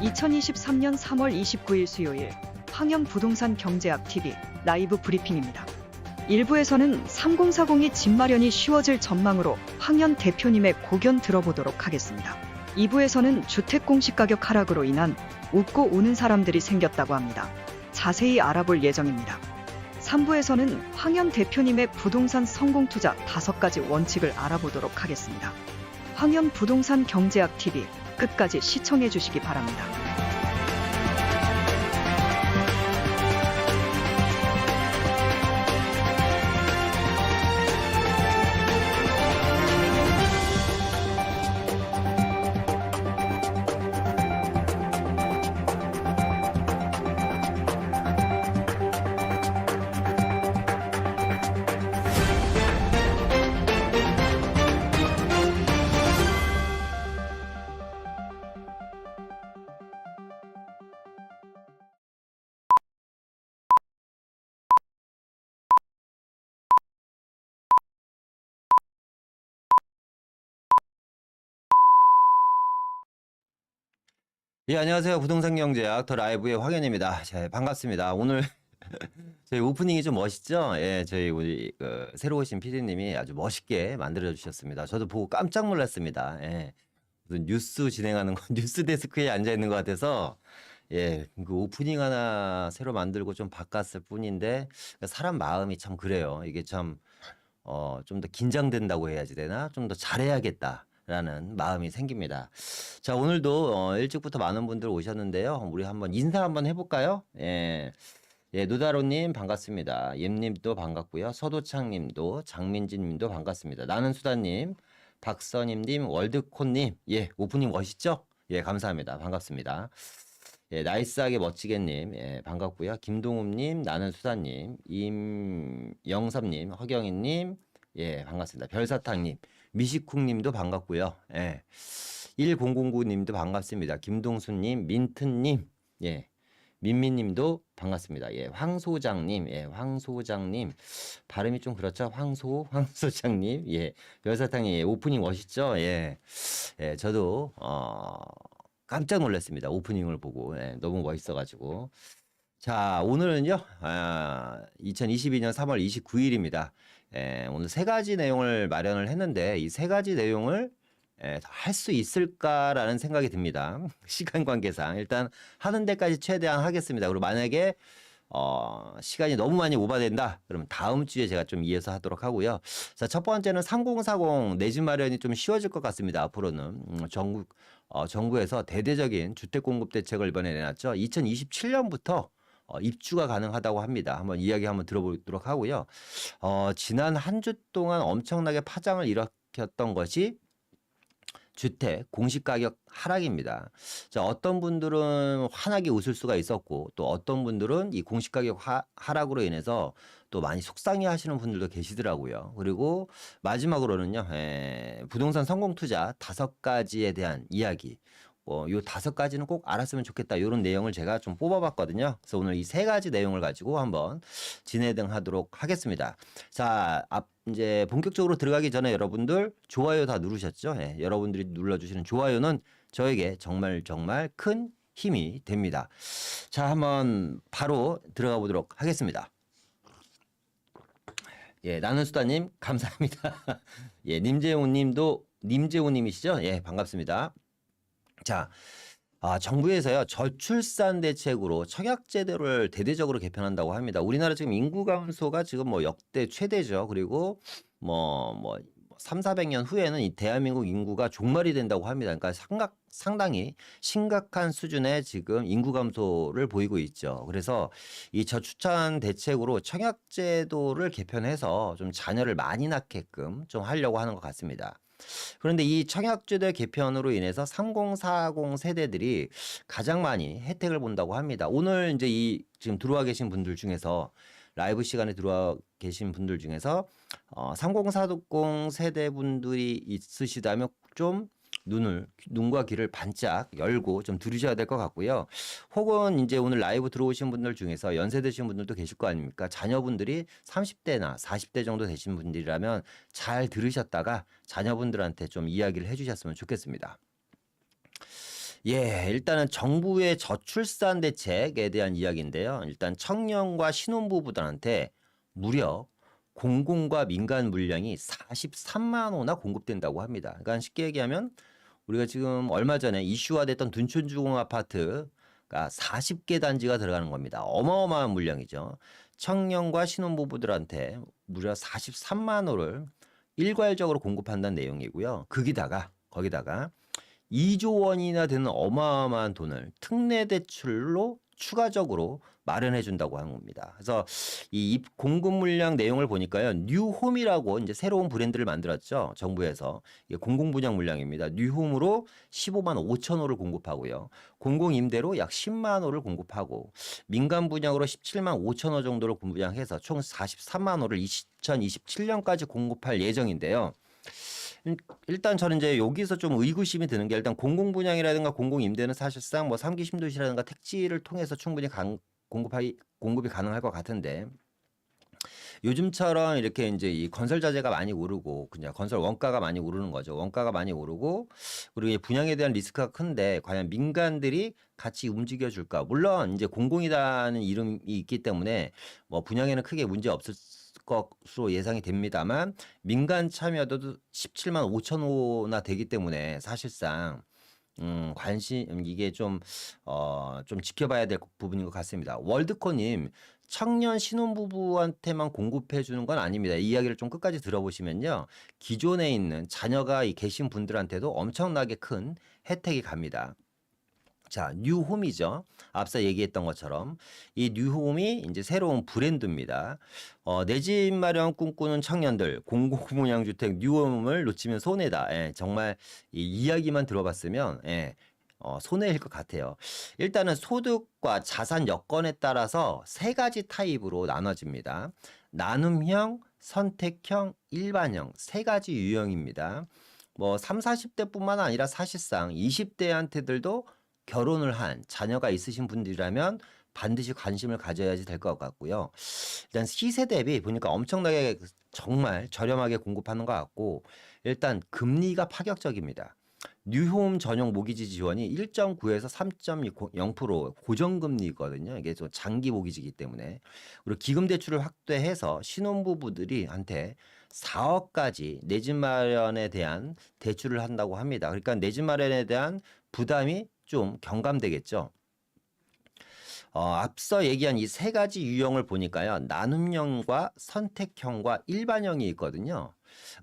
2023년 3월 29일 수요일 황현 부동산 경제학 TV 라이브 브리핑입니다. 1부에서는 3040이 집 마련이 쉬워질 전망으로 황현 대표님의 고견 들어보도록 하겠습니다. 2부에서는 주택 공시가격 하락으로 인한 웃고 우는 사람들이 생겼다고 합니다. 자세히 알아볼 예정입니다. 3부에서는 황현 대표님의 부동산 성공 투자 5가지 원칙을 알아보도록 하겠습니다. 황현 부동산 경제학 TV 끝까지 시청해 주시기 바랍니다. 예, 안녕하세요. 부동산 경제학 더 라이브의 황현입니다. 자, 반갑습니다. 오늘 저희 오프닝이 좀 멋있죠? 예, 저희 우리 새로 오신 PD님이 아주 멋있게 만들어 주셨습니다. 저도 보고 깜짝 놀랐습니다. 예. 무슨 뉴스 진행하는 거, 뉴스 데스크에 앉아 있는 것 같아서 예, 그 오프닝 하나 새로 만들고 좀 바꿨을 뿐인데 사람 마음이 참 그래요. 이게 참 좀 더 긴장된다고 해야지 되나? 좀 더 잘해야겠다라는 마음이 생깁니다. 자, 오늘도 일찍부터 많은 분들 오셨는데요. 우리 한번 인사 한번 해볼까요? 예. 예, 노다로님 반갑습니다. 옙님도 반갑고요. 서도창님도, 장민진님도 반갑습니다. 나는 수다님, 박선임님, 월드콘님, 예, 오프닝 멋있죠? 예, 감사합니다. 반갑습니다. 예, 나이스하게 멋지게님, 예, 반갑고요. 김동욱님, 나는 수다님, 임영섭님, 허경희님, 예, 반갑습니다. 별사탕님, 미식쿵님도 반갑고요. 예, 1009님도 반갑습니다. 김동수님, 민트님, 예, 민미님도 반갑습니다. 예, 황소장님, 예, 황소장님, 발음이 좀 그렇죠? 황소장님, 예, 별사탕님, 예, 오프닝 멋있죠? 예, 예, 저도 깜짝 놀랐습니다. 오프닝을 보고. 예, 너무 멋있어가지고. 자, 오늘은요, 2022년 3월 29일입니다. 예, 오늘 세 가지 내용을 마련을 했는데, 이 세 가지 내용을 할 수 있을까라는 생각이 듭니다. 시간 관계상. 일단 하는 데까지 최대한 하겠습니다. 그리고 만약에 시간이 너무 많이 오버된다. 그러면 다음 주에 제가 좀 이어서 하도록 하고요. 자, 첫 번째는 3040 내 집 마련이 좀 쉬워질 것 같습니다. 앞으로는 정부에서 대대적인 주택 공급 대책을 이번에 내놨죠. 2027년부터 입주가 가능하다고 합니다. 한번 이야기 한번 들어보도록 하고요. 지난 한 주 동안 엄청나게 파장을 일으켰던 것이 주택 공시가격 하락입니다. 자, 어떤 분들은 환하게 웃을 수가 있었고 또 어떤 분들은 이 공시가격 하락으로 인해서 또 많이 속상해 하시는 분들도 계시더라고요. 그리고 마지막으로는요, 부동산 성공 투자 5가지에 대한 이야기. 요 5가지는 꼭 알았으면 좋겠다. 이런 내용을 제가 좀 뽑아봤거든요. 그래서 오늘 이 3가지 내용을 가지고 한번 진행하도록 하겠습니다. 자, 이제 본격적으로 들어가기 전에 여러분들 좋아요 다 누르셨죠? 예, 여러분들이 눌러주시는 좋아요는 저에게 정말 정말 큰 힘이 됩니다. 자, 한번 바로 들어가 보도록 하겠습니다. 예, 나는수다님 감사합니다. 예, 님재호님이시죠? 예, 반갑습니다. 자, 정부에서요, 저출산 대책으로 청약제도를 대대적으로 개편한다고 합니다. 우리나라 지금 인구 감소가 지금 뭐 역대 최대죠. 그리고 뭐 3, 400년 후에는 이 대한민국 인구가 종말이 된다고 합니다. 그러니까 상당히 심각한 수준의 지금 인구 감소를 보이고 있죠. 그래서 이 저출산 대책으로 청약제도를 개편해서 좀 자녀를 많이 낳게끔 좀 하려고 하는 것 같습니다. 그런데 이 청약제도 개편으로 인해서 3040 세대들이 가장 많이 혜택을 본다고 합니다. 오늘 이제 지금 들어와 계신 분들 중에서 라이브 시간에 들어와 계신 분들 중에서 3040 세대분들이 있으시다면 좀 눈과 귀를 반짝 열고 좀 들으셔야 될 것 같고요. 혹은 이제 오늘 라이브 들어오신 분들 중에서 연세 드신 분들도 계실 거 아닙니까? 자녀분들이 30대나 40대 정도 되신 분들이라면 잘 들으셨다가 자녀분들한테 좀 이야기를 해주셨으면 좋겠습니다. 예, 일단은 정부의 저출산 대책에 대한 이야기인데요. 일단 청년과 신혼부부들한테 무려 공공과 민간 물량이 43만 호나 공급된다고 합니다. 그러니까 쉽게 얘기하면 우리가 지금 얼마 전에 이슈화됐던 둔촌주공 아파트가 40개 단지가 들어가는 겁니다. 어마어마한 물량이죠. 청년과 신혼부부들한테 무려 43만 호를 일괄적으로 공급한다는 내용이고요. 거기다가 2조 원이나 되는 어마어마한 돈을 특례 대출로 추가적으로 마련해 준다고 하는 겁니다. 그래서 이 공급 물량 내용을 보니까요. 뉴홈이라고 이제 새로운 브랜드를 만들었죠. 정부에서. 이게 공공 분양 물량입니다. 뉴홈으로 15만 5천 호를 공급하고요. 공공 임대로 약 10만 호를 공급하고 민간 분양으로 17만 5천 호 정도를 분양해서 총 43만 호를 2027년까지 공급할 예정인데요. 일단 저는 이제 여기서 좀 의구심이 드는 게 일단 공공 분양이라든가 공공 임대는 사실상 뭐 3기 신도시라든가 택지를 통해서 충분히 공급이 가능할 것 같은데 요즘처럼 이렇게 이제 이 건설 자재가 많이 오르고 그냥 건설 원가가 많이 오르는 거죠. 원가가 많이 오르고 그리고 이 분양에 대한 리스크가 큰데 과연 민간들이 같이 움직여 줄까? 물론 이제 공공이라는 이름이 있기 때문에 뭐 분양에는 크게 문제 없을 것으로 예상이 됩니다만 민간 참여도 17만 5천 호나 되기 때문에 사실상 이게 좀 지켜봐야 될 부분인 것 같습니다. 월드코님, 청년 신혼부부한테만 공급해 주는 건 아닙니다. 이 이야기를 좀 끝까지 들어보시면요. 기존에 있는 자녀가 계신 분들한테도 엄청나게 큰 혜택이 갑니다. 자, 뉴홈이죠. 앞서 얘기했던 것처럼 이 뉴홈이 이제 새로운 브랜드입니다. 내 집 마련 꿈꾸는 청년들, 공공분양주택 뉴홈을 놓치면 손해다. 예, 정말 이 이야기만 들어봤으면 손해일 것 같아요. 일단은 소득과 자산 여건에 따라서 세 가지 타입으로 나눠집니다. 나눔형, 선택형, 일반형 세 가지 유형입니다. 뭐 3, 40대뿐만 아니라 사실상 20대한테들도 결혼을 한 자녀가 있으신 분들이라면 반드시 관심을 가져야지 될 것 같고요. 일단 시세 대비 보니까 엄청나게 정말 저렴하게 공급하는 것 같고 일단 금리가 파격적입니다. 뉴홈 전용 모기지 지원이 1.9에서 3.0% 고정금리거든요. 이게 좀 장기 모기지이기 때문에. 그리고 기금 대출을 확대해서 신혼부부들이한테 4억까지 내 집 마련에 대한 대출을 한다고 합니다. 그러니까 내 집 마련에 대한 부담이 좀 경감되겠죠. 앞서 얘기한 이 세 가지 유형을 보니까요. 나눔형과 선택형과 일반형이 있거든요.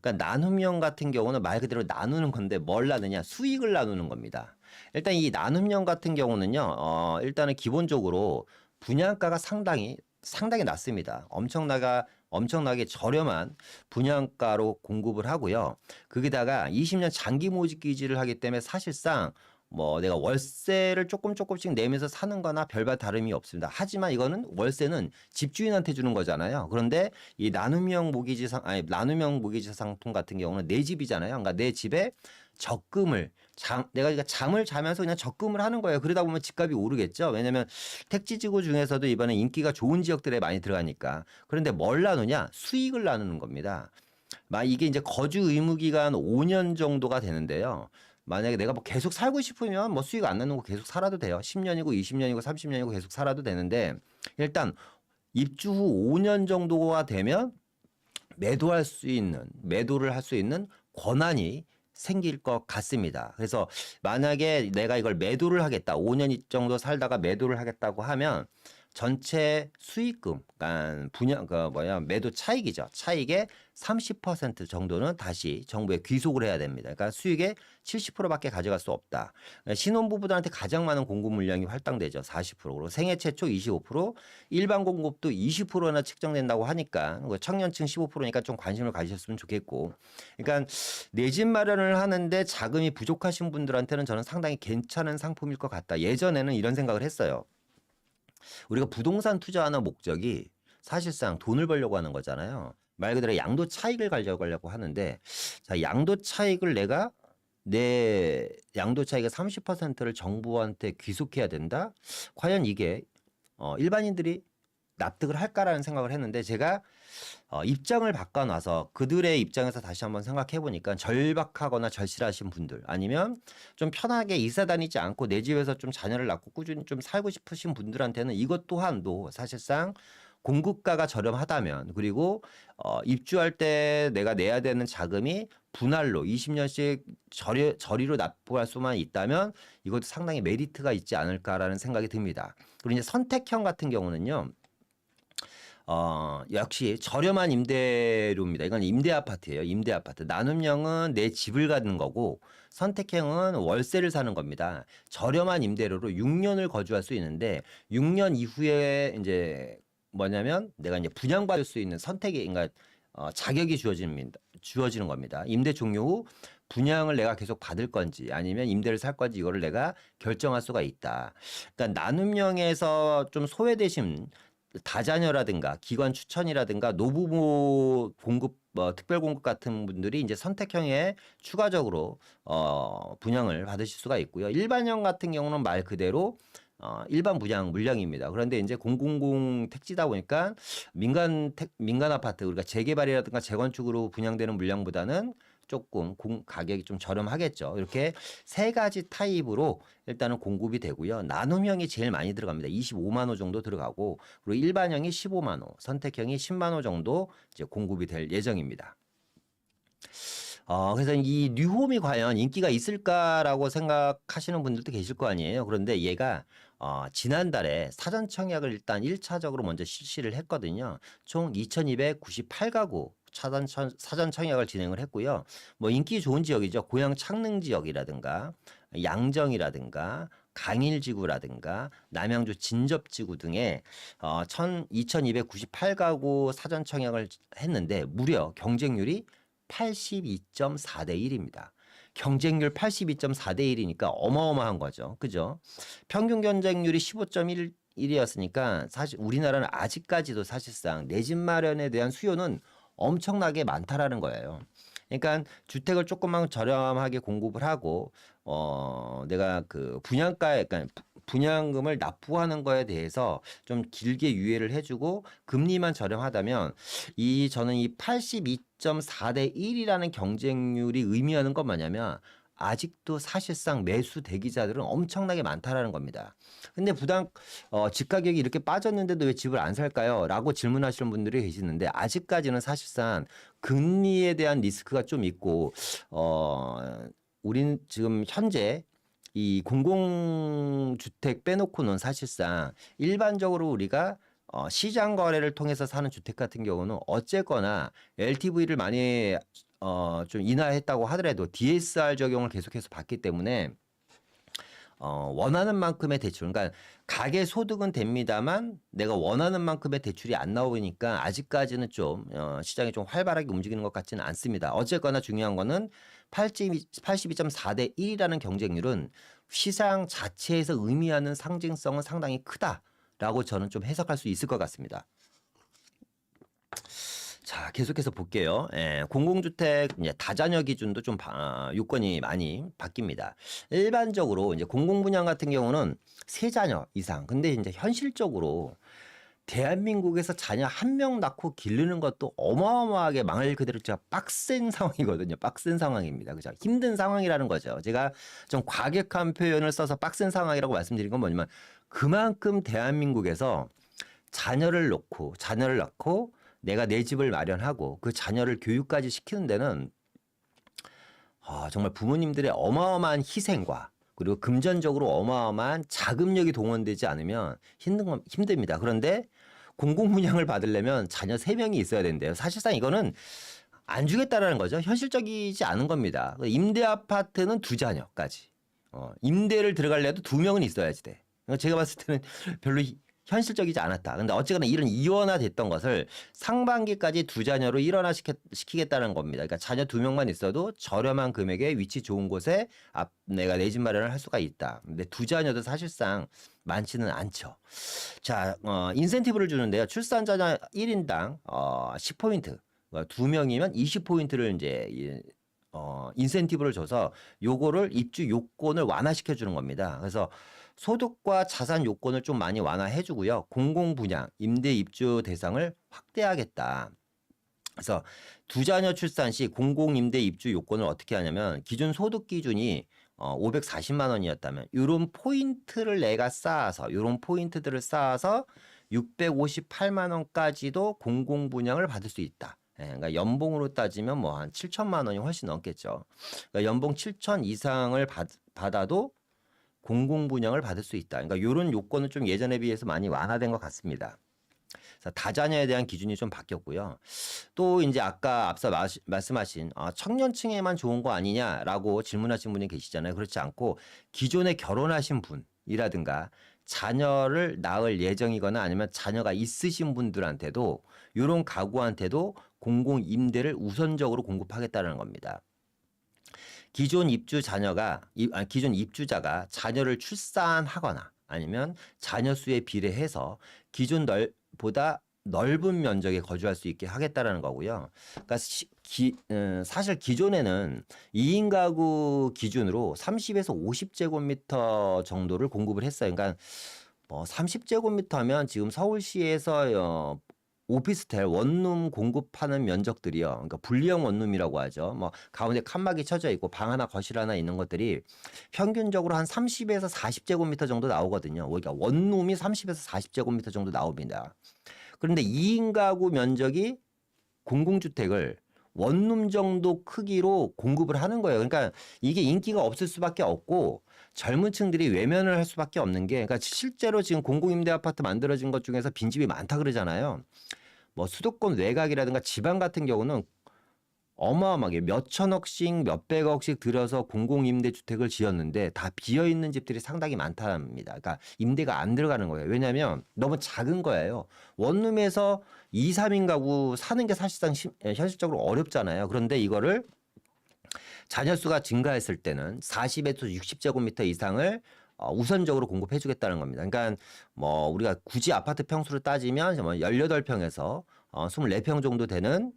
그러니까 나눔형 같은 경우는 말 그대로 나누는 건데 뭘 나누냐? 수익을 나누는 겁니다. 일단 이 나눔형 같은 경우는요. 일단은 기본적으로 분양가가 상당히 낮습니다. 엄청나게 저렴한 분양가로 공급을 하고요. 거기다가 20년 장기 모집 기지를 하기 때문에 사실상 뭐 내가 월세를 조금씩 내면서 사는 거나 별반 다름이 없습니다. 하지만 이거는 월세는 집주인한테 주는 거잖아요. 그런데 이 나눔형 모기지 상품 같은 경우는 내 집이잖아요. 그러니까 내 집에 적금을 내가 그러니까 잠을 자면서 그냥 적금을 하는 거예요. 그러다 보면 집값이 오르겠죠. 왜냐하면 택지지구 중에서도 이번에 인기가 좋은 지역들에 많이 들어가니까. 그런데 뭘 나누냐? 수익을 나누는 겁니다. 이게 이제 거주 의무 기간 5년 정도가 되는데요. 만약에 내가 뭐 계속 살고 싶으면 뭐 수익 안 나는 거 계속 살아도 돼요. 10년이고 20년이고 30년이고 계속 살아도 되는데 일단 입주 후 5년 정도가 되면 매도를 할 수 있는 권한이 생길 것 같습니다. 그래서 만약에 내가 이걸 매도를 하겠다. 5년 정도 살다가 매도를 하겠다고 하면 전체 수익금, 그러니까 매도 차익이죠. 차익의 30% 정도는 다시 정부에 귀속을 해야 됩니다. 그러니까 수익의 70%밖에 가져갈 수 없다. 신혼부부들한테 가장 많은 공급 물량이 할당되죠. 40%로 생애 최초 25%, 일반 공급도 20%나 측정된다고 하니까 청년층 15%니까 좀 관심을 가지셨으면 좋겠고. 그러니까 내 집 마련을 하는데 자금이 부족하신 분들한테는 저는 상당히 괜찮은 상품일 것 같다. 예전에는 이런 생각을 했어요. 우리가 부동산 투자하는 목적이 사실상 돈을 벌려고 하는 거잖아요. 말 그대로 양도 차익을 가져가려고 하는데 자, 양도 차익을 내 양도 차익의 30%를 정부한테 귀속해야 된다? 과연 이게 일반인들이 납득을 할까라는 생각을 했는데 제가 입장을 바꿔놔서 그들의 입장에서 다시 한번 생각해 보니까 절박하거나 절실하신 분들 아니면 좀 편하게 이사 다니지 않고 내 집에서 좀 자녀를 낳고 꾸준히 좀 살고 싶으신 분들한테는 이것 또한도 사실상 공급가가 저렴하다면 그리고 입주할 때 내가 내야 되는 자금이 분할로 20년씩 저리로 납부할 수만 있다면 이것도 상당히 메리트가 있지 않을까라는 생각이 듭니다. 그리고 이제 선택형 같은 경우는요. 역시 저렴한 임대료입니다. 이건 임대 아파트예요. 임대 아파트. 나눔형은 내 집을 갖는 거고 선택형은 월세를 사는 겁니다. 저렴한 임대료로 6년을 거주할 수 있는데 6년 이후에 이제 뭐냐면 내가 이제 분양받을 수 있는 선택이 그러니까 자격이 주어지는 겁니다. 임대 종료 후 분양을 내가 계속 받을 건지 아니면 임대를 살 건지 이거를 내가 결정할 수가 있다. 그러니까 나눔형에서 좀 소외되신 다자녀라든가 기관 추천이라든가 노부모 공급 특별 공급 같은 분들이 이제 선택형에 추가적으로 분양을 받으실 수가 있고요. 일반형 같은 경우는 말 그대로 일반 분양 물량입니다. 그런데 이제 공공공 택지다 보니까 민간 아파트 우리가 재개발이라든가 재건축으로 분양되는 물량보다는 조금 가격이 좀 저렴하겠죠. 이렇게 세 가지 타입으로 일단은 공급이 되고요. 나눔형이 제일 많이 들어갑니다. 25만 호 정도 들어가고 그리고 일반형이 15만 호, 선택형이 10만 호 정도 이제 공급이 될 예정입니다. 그래서 이 뉴홈이 과연 인기가 있을까라고 생각하시는 분들도 계실 거 아니에요. 그런데 얘가 지난달에 사전 청약을 일단 1차적으로 먼저 실시를 했거든요. 총 2,298가구 사전 청약을 진행을 했고요. 뭐 인기 좋은 지역이죠. 고양 창릉 지역이라든가 양정이라든가 강일지구라든가 남양주 진접지구 등에 2,298가구 사전 청약을 했는데 무려 경쟁률이 82.4대 1입니다. 경쟁률 82.4대 1이니까 어마어마한 거죠. 그죠? 평균 경쟁률이 15.1이었으니까 사실 우리나라는 아직까지도 사실상 내 집 마련에 대한 수요는 엄청나게 많다라는 거예요. 그러니까 주택을 조금만 저렴하게 공급을 하고 내가 그 분양가에 그러니까 분양금을 납부하는 거에 대해서 좀 길게 유예를 해주고 금리만 저렴하다면 저는 이 82.4대 1이라는 경쟁률이 의미하는 건 뭐냐면 아직도 사실상 매수 대기자들은 엄청나게 많다라는 겁니다. 근데 집 가격이 이렇게 빠졌는데도 왜 집을 안 살까요? 라고 질문하시는 분들이 계시는데 아직까지는 사실상 금리에 대한 리스크가 좀 있고 우리는 지금 현재 이 공공주택 빼놓고는 사실상 일반적으로 우리가 시장 거래를 통해서 사는 주택 같은 경우는 어쨌거나 LTV를 많이 좀 인하했다고 하더라도 DSR 적용을 계속해서 받기 때문에 원하는 만큼의 대출, 그러니까 가계 소득은 됩니다만 내가 원하는 만큼의 대출이 안 나오니까 아직까지는 좀 시장이 좀 활발하게 움직이는 것 같지는 않습니다. 어쨌거나 중요한 거는 82.4대 1이라는 경쟁률은 시장 자체에서 의미하는 상징성은 상당히 크다라고 저는 좀 해석할 수 있을 것 같습니다. 자, 계속해서 볼게요. 공공주택 이제 다자녀 기준도 좀 요건이 많이 바뀝니다. 일반적으로 이제 공공분양 같은 경우는 세 자녀 이상. 근데 이제 현실적으로 대한민국에서 자녀 한 명 낳고 기르는 것도 어마어마하게 말 그대로 진짜 빡센 상황이거든요. 빡센 상황입니다. 그죠? 힘든 상황이라는 거죠. 제가 좀 과격한 표현을 써서 빡센 상황이라고 말씀드린 건 뭐냐면 그만큼 대한민국에서 자녀를 낳고 내가 내 집을 마련하고 그 자녀를 교육까지 시키는 데는 정말 부모님들의 어마어마한 희생과 그리고 금전적으로 어마어마한 자금력이 동원되지 않으면 힘듭니다. 그런데 공공분양을 받으려면 자녀 3명이 있어야 된대요. 사실상 이거는 안 주겠다라는 거죠. 현실적이지 않은 겁니다. 임대 아파트는 2자녀까지. 임대를 들어가려도 2명은 있어야지 돼. 제가 봤을 때는 별로 현실적이지 않았다. 근데 어쨌거나 이런 이원화됐던 것을 상반기까지 2자녀로 일원화시키겠다는 겁니다. 그러니까 자녀 2명만 있어도 저렴한 금액에 위치 좋은 곳에 내가 내 집 마련을 할 수가 있다. 근데 2자녀도 사실상 많지는 않죠. 자, 인센티브를 주는데요. 출산자녀 1인당 10포인트. 2명이면 20포인트를 이제 인센티브를 줘서 요거를 입주 요건을 완화시켜 주는 겁니다. 그래서 소득과 자산 요건을 좀 많이 완화해 주고요. 공공 분양, 임대 입주 대상을 확대하겠다. 그래서 두 자녀 출산 시 공공 임대 입주 요건을 어떻게 하냐면 기준 소득 기준이 540만 원이었다면 요런 포인트를 내가 쌓아서 요런 포인트들을 쌓아서 658만 원까지도 공공 분양을 받을 수 있다. 예, 그러니까 연봉으로 따지면 뭐 한 7천만 원이 훨씬 넘겠죠. 그러니까 연봉 7천 이상을 받아도 공공 분양을 받을 수 있다. 그러니까 이런 요건은 좀 예전에 비해서 많이 완화된 것 같습니다. 그래서 다자녀에 대한 기준이 좀 바뀌었고요. 또 이제 아까 앞서 말씀하신 청년층에만 좋은 거 아니냐라고 질문하신 분이 계시잖아요. 그렇지 않고 기존에 결혼하신 분이라든가 자녀를 낳을 예정이거나 아니면 자녀가 있으신 분들한테도 이런 가구한테도 공공 임대를 우선적으로 공급하겠다는 겁니다. 기존 기존 입주자가 자녀를 출산하거나 아니면 자녀 수에 비례해서 기존 보다 넓은 면적에 거주할 수 있게 하겠다라는 거고요. 그러니까 사실 기존에는 2인 가구 기준으로 30에서 50제곱미터 정도를 공급을 했어요. 그러니까 뭐 30제곱미터면 지금 서울시에서 오피스텔 원룸 공급하는 면적들이요. 그러니까 분리형 원룸이라고 하죠. 뭐 가운데 칸막이 쳐져 있고 방 하나 거실 하나 있는 것들이 평균적으로 한 30에서 40제곱미터 정도 나오거든요. 그러니까 원룸이 30에서 40제곱미터 정도 나옵니다. 그런데 2인 가구 면적이 공공주택을 원룸 정도 크기로 공급을 하는 거예요. 그러니까 이게 인기가 없을 수밖에 없고 젊은 층들이 외면을 할 수밖에 없는 게 그러니까 실제로 지금 공공임대 아파트 만들어진 것 중에서 빈집이 많다 그러잖아요. 뭐 수도권 외곽이라든가 지방 같은 경우는 어마어마하게 몇 천억씩 몇 백억씩 들여서 공공임대주택을 지었는데 다 비어있는 집들이 상당히 많답니다. 그러니까 임대가 안 들어가는 거예요. 왜냐하면 너무 작은 거예요. 원룸에서 2, 3인 가구 사는 게 사실상 현실적으로 어렵잖아요. 그런데 이거를 자녀 수가 증가했을 때는 40에서 60제곱미터 이상을 우선적으로 공급해 주겠다는 겁니다. 그러니까 뭐 우리가 굳이 아파트 평수를 따지면 18평에서 24평 정도 되는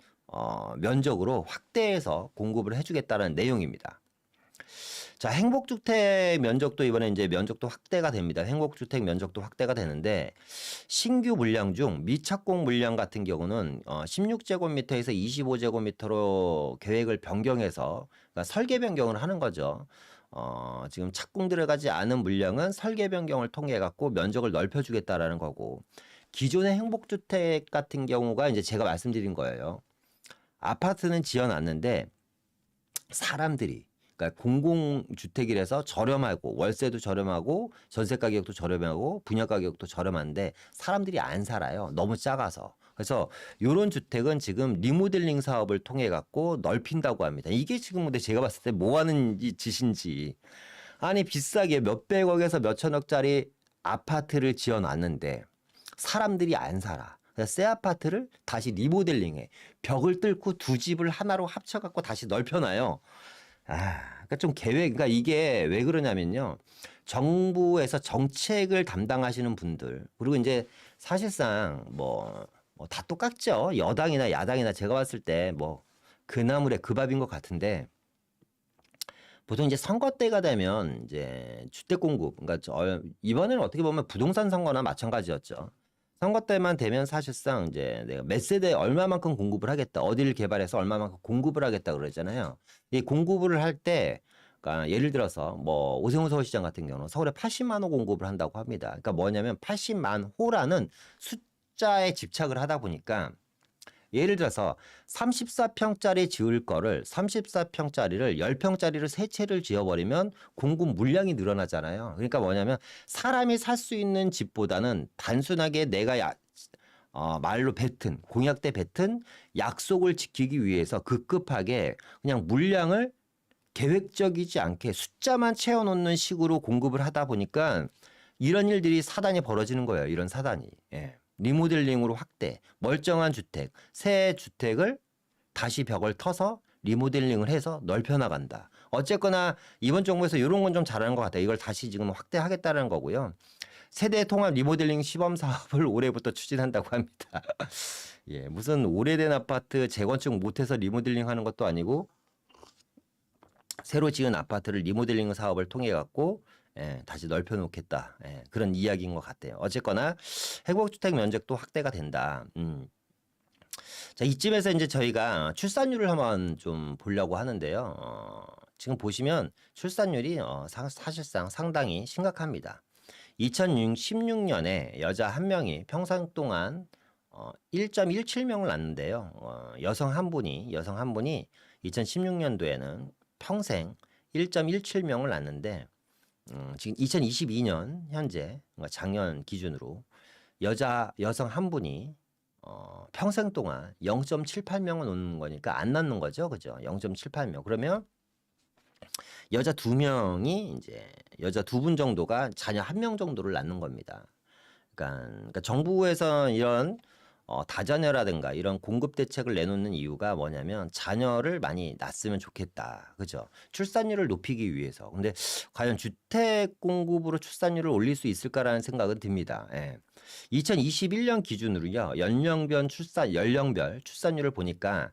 면적으로 확대해서 공급을 해주겠다는 내용입니다. 자, 행복주택 면적도 이번에 이제 면적도 확대가 됩니다. 행복주택 면적도 확대가 되는데 신규 물량 중 미착공 물량 같은 경우는 16제곱미터에서 25제곱미터로 계획을 변경해서 그러니까 설계 변경을 하는 거죠. 지금 착공 들어가지 않은 물량은 설계 변경을 통해 갖고 면적을 넓혀주겠다라는 거고 기존의 행복주택 같은 경우가 이제 제가 말씀드린 거예요. 아파트는 지어놨는데 사람들이 그러니까 공공주택이라서 저렴하고 월세도 저렴하고 전세 가격도 저렴하고 분양 가격도 저렴한데 사람들이 안 살아요. 너무 작아서. 그래서 이런 주택은 지금 리모델링 사업을 통해 갖고 넓힌다고 합니다. 이게 지금 근데 제가 봤을 때 뭐 하는 짓인지 아니 비싸게 몇백억에서 몇천억짜리 아파트를 지어놨는데 사람들이 안 살아. 그래서 새 아파트를 다시 리모델링해. 벽을 뚫고 두 집을 하나로 합쳐갖고 다시 넓혀놔요. 그러니까 좀 그러니까 이게 왜 그러냐면요. 정부에서 정책을 담당하시는 분들, 그리고 이제 사실상 뭐 다 똑같죠. 여당이나 야당이나 제가 봤을 때 뭐 그 나물에 그 밥인 것 같은데 보통 이제 선거 때가 되면 이제 주택 공급, 그러니까 이번에는 어떻게 보면 부동산 선거나 마찬가지였죠. 선거 때만 되면 사실상 이제 내가 몇 세대에 얼마만큼 공급을 하겠다, 어디를 개발해서 얼마만큼 공급을 하겠다 그러잖아요. 이 공급을 할 때, 그러니까 예를 들어서 뭐 오세훈 서울시장 같은 경우는 서울에 80만 호 공급을 한다고 합니다. 그러니까 뭐냐면 80만 호라는 숫자에 집착을 하다 보니까 예를 들어서 34평짜리 지을 거를 34평짜리를 10평짜리를 세 채를 지어버리면 공급 물량이 늘어나잖아요. 그러니까 뭐냐면 사람이 살 수 있는 집보다는 단순하게 내가 말로 뱉은 공약 때 뱉은 약속을 지키기 위해서 급급하게 그냥 물량을 계획적이지 않게 숫자만 채워놓는 식으로 공급을 하다 보니까 이런 일들이 사단이 벌어지는 거예요. 이런 사단이. 예. 리모델링으로 확대, 멀쩡한 주택, 새 주택을 다시 벽을 터서 리모델링을 해서 넓혀나간다. 어쨌거나 이번 정부에서 이런 건 좀 잘하는 것 같아요. 이걸 다시 지금 확대하겠다는 거고요. 세대 통합 리모델링 시범 사업을 올해부터 추진한다고 합니다. 예, 무슨 오래된 아파트 재건축 못해서 리모델링 하는 것도 아니고 새로 지은 아파트를 리모델링 사업을 통해 갖고 다시 넓혀 놓겠다. 그런 이야기인 것 같아요. 어쨌거나 해국주택 면적도 확대가 된다. 자, 이쯤에서 이제 저희가 출산율을 한번 좀 보려고 하는데요. 지금 보시면 출산율이 사실상 상당히 심각합니다. 2016년에 여자 한 명이 평생 동안 1.17명을 낳는데요. 여성 한 분이 2016년도에는 평생 1.17명을 낳는데 지금 2022년 현재 그러니까 작년 기준으로 여성 한 분이 평생 동안 0.78명을 놓는 거니까 안 낳는 거죠. 그죠? 0.78명. 그러면 여자 두 명이 이제 여자 두 분 정도가 자녀 한 명 정도를 낳는 겁니다. 그러니까 정부에서 이런 다자녀라든가 이런 공급 대책을 내놓는 이유가 뭐냐면 자녀를 많이 낳았으면 좋겠다. 그죠? 출산율을 높이기 위해서. 근데 과연 주택 공급으로 출산율을 올릴 수 있을까라는 생각은 듭니다. 2021년 기준으로요. 연령별 출산율을 보니까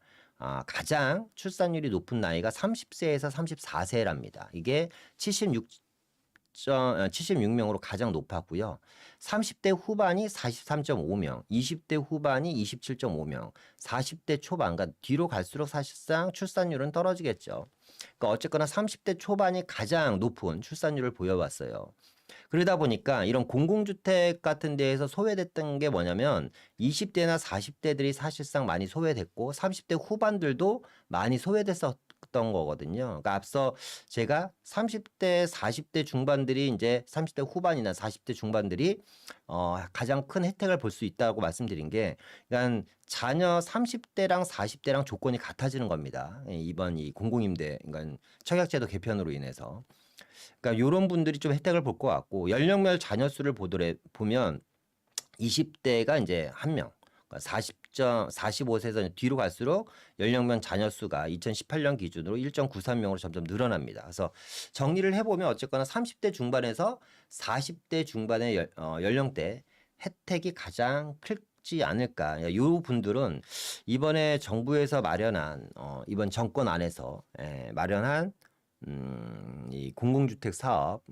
가장 출산율이 높은 나이가 30세에서 34세랍니다. 이게 76명으로 가장 높았고요. 30대 후반이 43.5명, 20대 후반이 27.5명, 40대 초반, 그러니까 뒤로 갈수록 사실상 출산율은 떨어지겠죠. 그러니까 어쨌거나 30대 초반이 가장 높은 출산율을 보여왔어요. 그러다 보니까 이런 공공주택 같은 데에서 소외됐던 게 뭐냐면 20대나 40대들이 사실상 많이 소외됐고 30대 후반들도 많이 소외됐었던 거거든요. 그러니까 앞서 제가 30대, 40대 중반들이 이제 30대 후반이나 40대 중반들이 가장 큰 혜택을 볼 수 있다고 말씀드린 게 그러니까 자녀 30대랑 40대랑 조건이 같아지는 겁니다. 이번 이 공공임대 그러니까 청약제도 개편으로 인해서. 그러니까 이런 분들이 좀 혜택을 볼 것 같고 연령별 자녀 수를 보면 20대가 이제 한 명, 그러니까 45세에서 뒤로 갈수록 연령별 자녀 수가 2018년 기준으로 1.93명으로 점점 늘어납니다. 그래서 정리를 해보면 어쨌거나 30대 중반에서 40대 중반의 연령대 혜택이 가장 크지 않을까. 이 분들은 이번에 정부에서 마련한 이번 정권 안에서 마련한 이 공공주택 사업